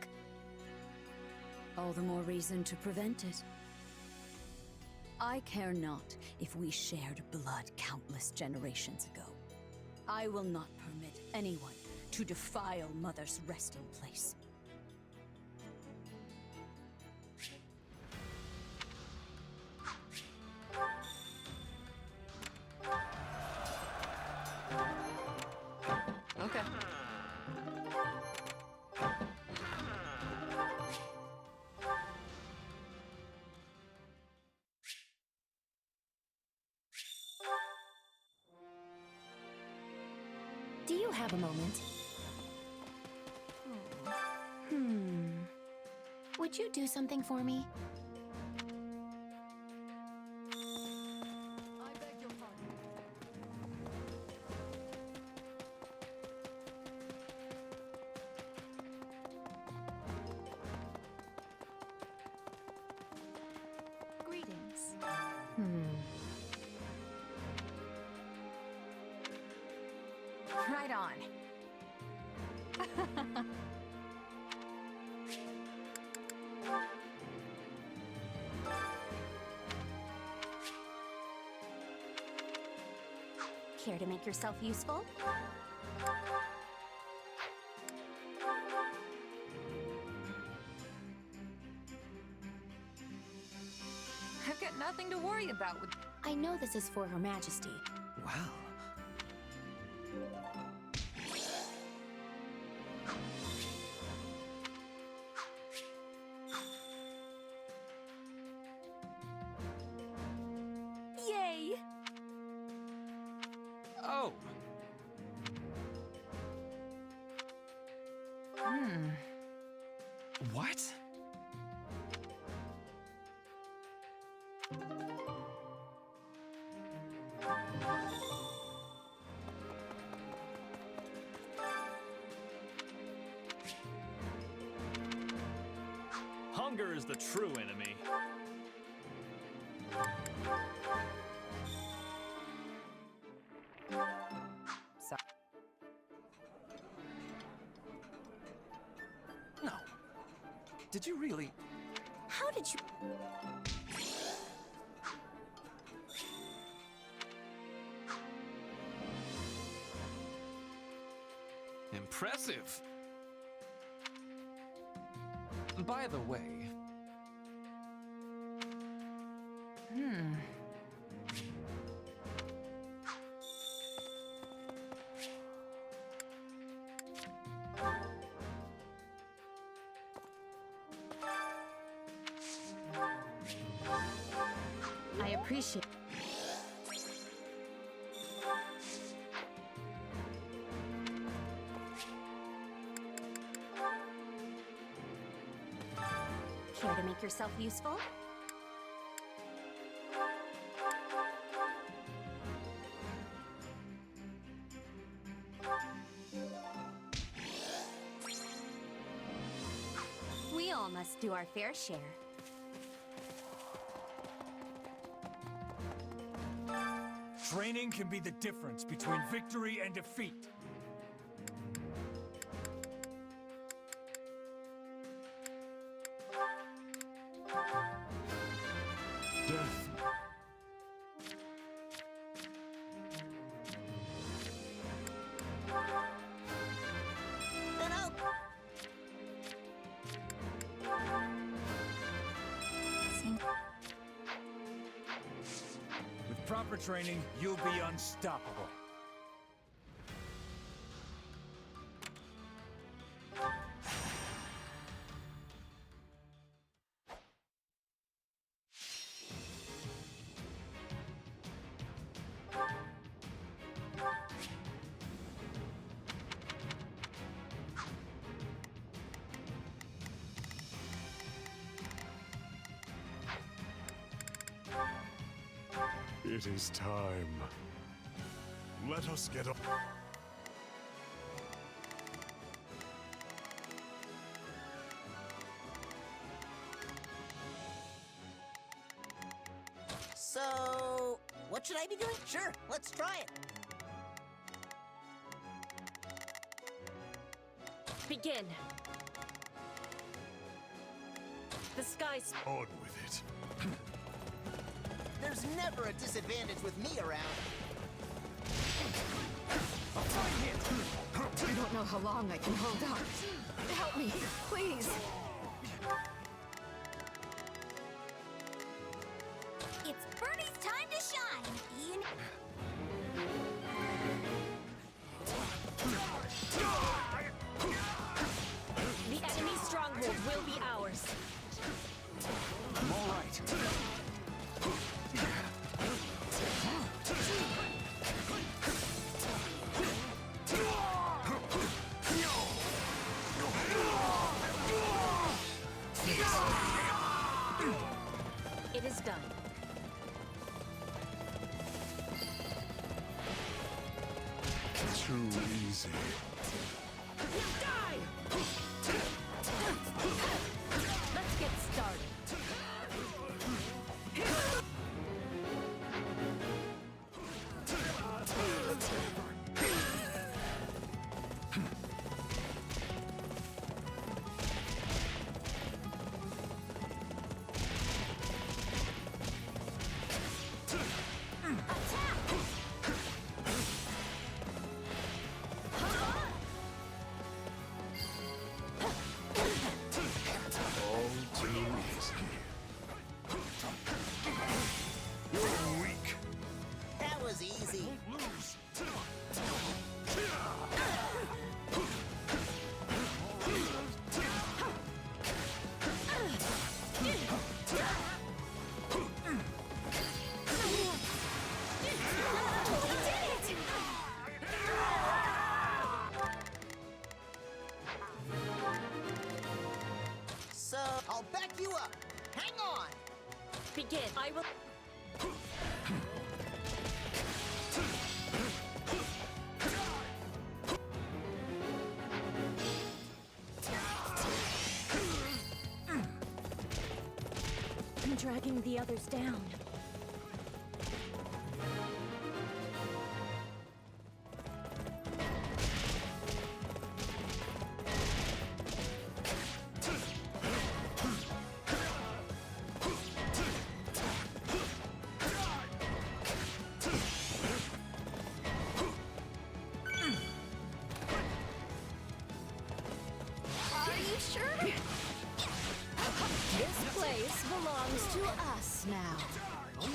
All the more reason to prevent it. I care not if we shared blood countless generations ago. I will not permit anyone to defile Mother's resting place. have a moment. Would you do something for me? I beg your pardon. Greetings. Right on. Care to make yourself useful? I've got nothing to worry about with... I know this is for Her Majesty. Well, Yay! Oh, what? Hunger is the true enemy. So No. Did you really? How did you... impressive. By the way, I appreciate... Care to make yourself useful? We all must do our fair share. Training can be the difference between victory and defeat. Death. Then out! With proper training, you'll be unstoppable. It is time. Let us get up. So, what should I be doing? Sure, let's try it. Begin. The skies. On with it. There's never a disadvantage with me around. I don't know how long I can hold out. Help me, please. It's Bernie's time to shine, Ian. The enemy's stronghold will be ours. I'm all right. easy. Die! Let's get started. That was easy. So, I'll back you up. Hang on. Begin. I will. I'm dragging the others down. Are you sure? This place belongs to us now. I'm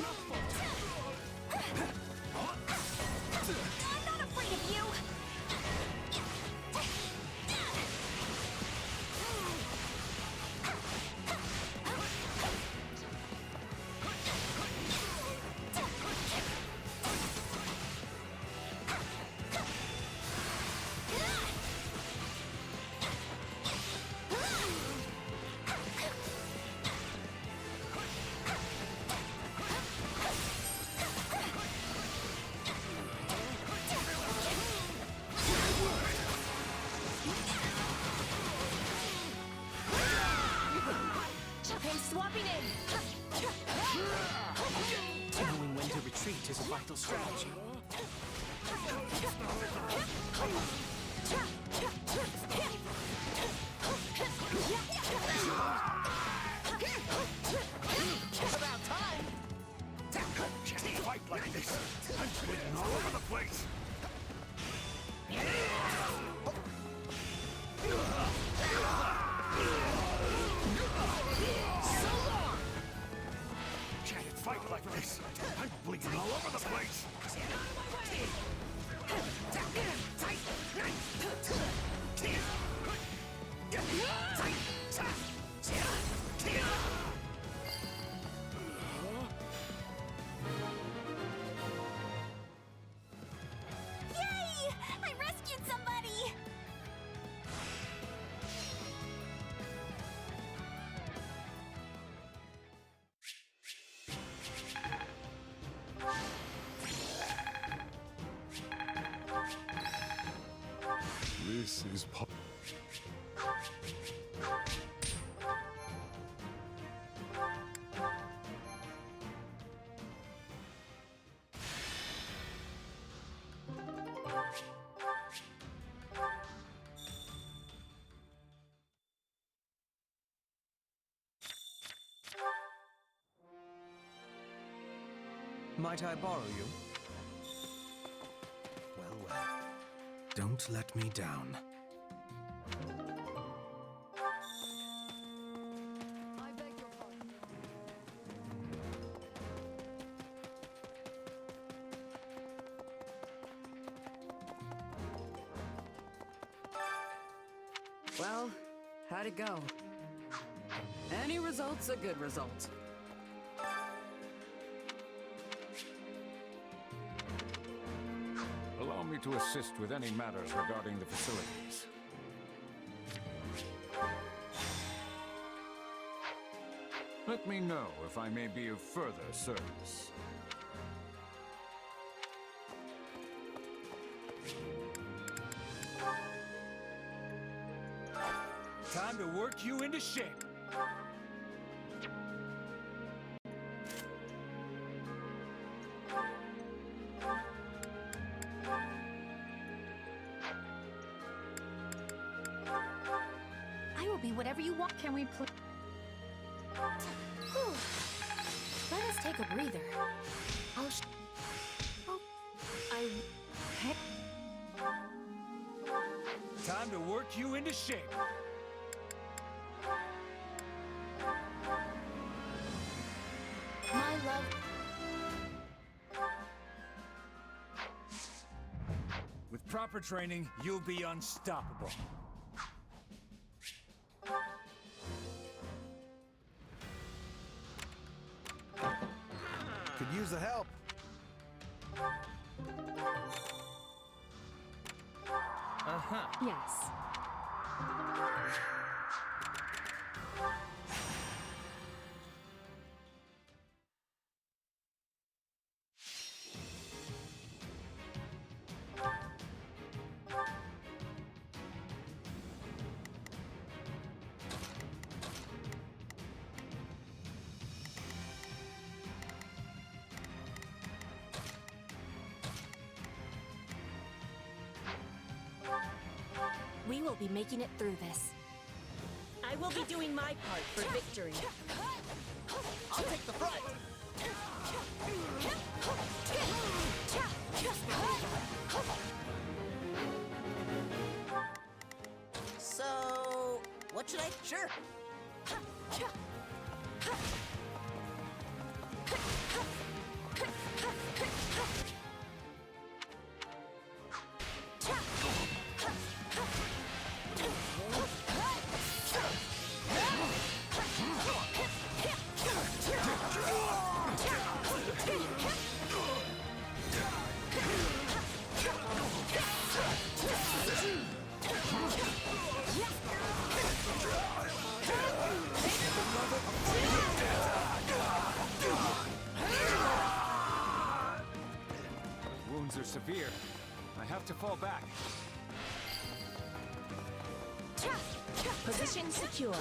not afraid of you! I'm swapping in. Knowing when to retreat is a vital strategy. About time. Can't fight like this. I'm bleeding all over the place. So long. Can't fight like this. I'm bleeding all over the place. Yay! I rescued somebody! This is Might I borrow you? Well, well. Don't let me down. I beg your pardon. Well, how'd it go? Any result's a good result. Allow me to assist with any matters regarding the facilities. Let me know if I may be of further service. Time to work you into shape. I will be whatever you want. Can we please? Let us take a breather. Time to work you into shape. My love. With proper training, you'll be unstoppable. Could use the help. Yes. We will be making it through this. I will be doing my part for victory. I'll take the front. So, what should I? Sure. Wounds are severe. I have to fall back. Position secure.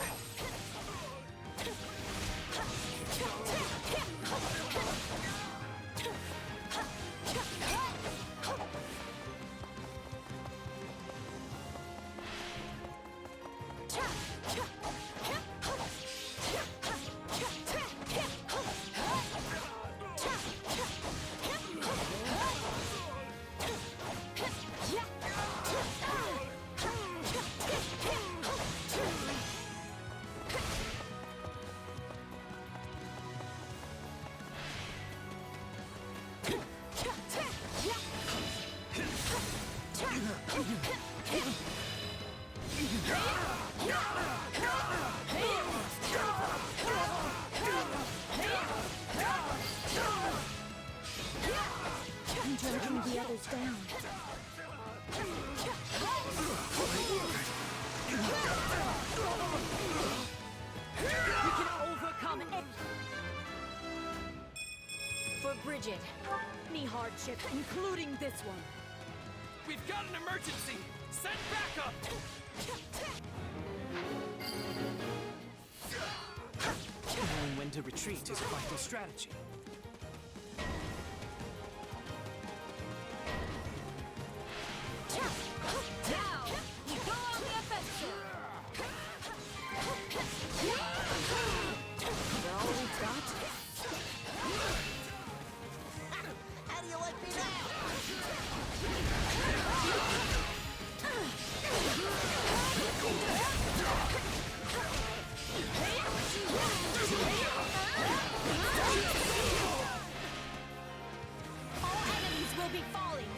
I'm dragging the others down. We can overcome it. For Bridget, any hardship, including this one. We've got an emergency! Send backup! Knowing when to retreat is a vital strategy. Now, we go on the offensive! All we've got? How do you like me now? All enemies will be falling!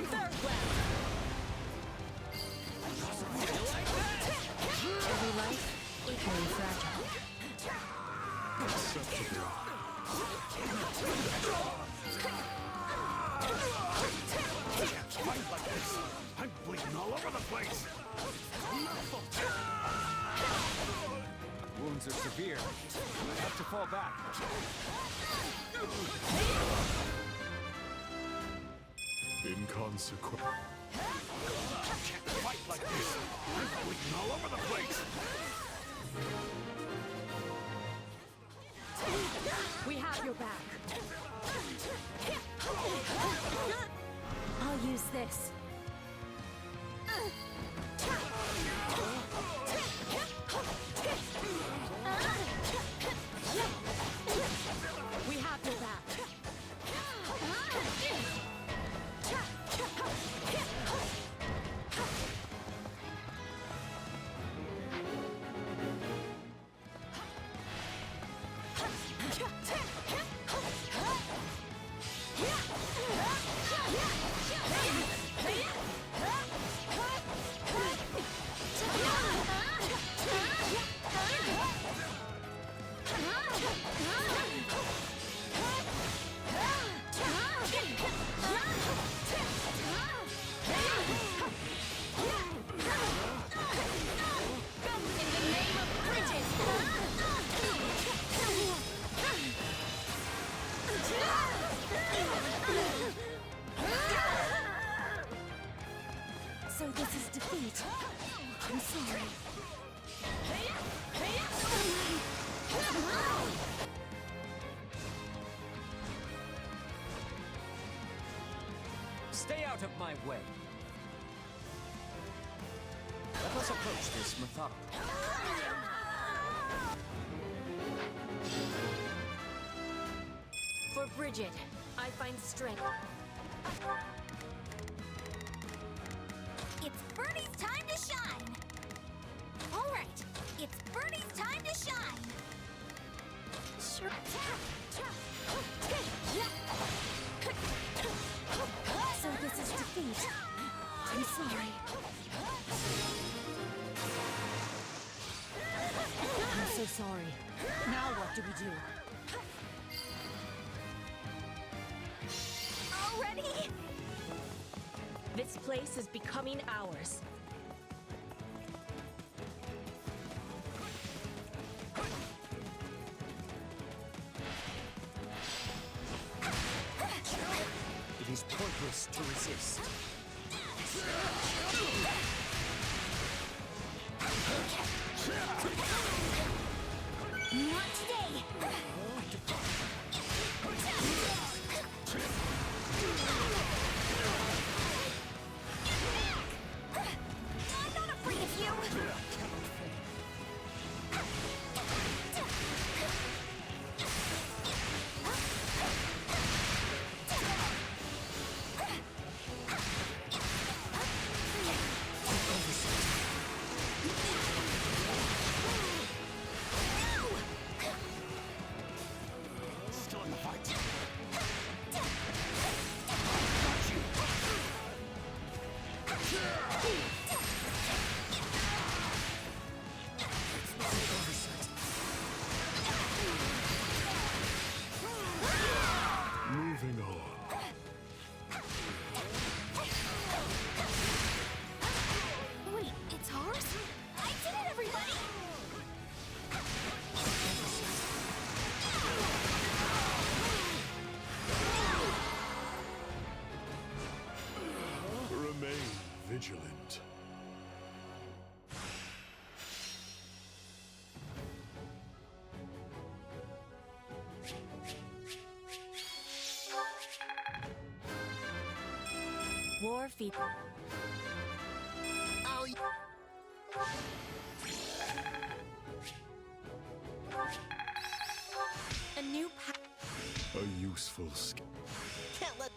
Third round! Every life equally fragile. Fight like this. I'm bleeding all over the place. Wounds are severe. I have to fall back. Inconsequential. Can't fight like this! I'm bleeding all over the place! We have your back. I'll use this. We have your back. So this is defeat. I'm sorry. Stay out of my way. Let us approach this methodically. For Bridget, I find strength. It's Birdie's time to shine! Alright, it's Birdie's time to shine! Sure. So this is defeat. I'm sorry. I'm so sorry. Now what do we do? Already? This place is becoming ours. It is pointless to resist. Not today! I'm not afraid of you! Still in the fight. Moving on. Wait, it's ours? I did it, everybody! Remain vigilant. War feet. A new A useful skill. Can't let...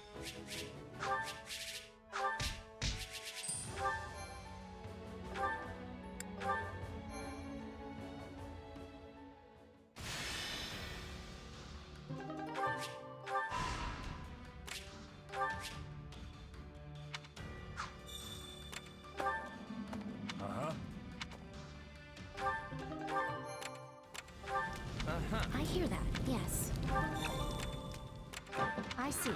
I hear that, yes. I see.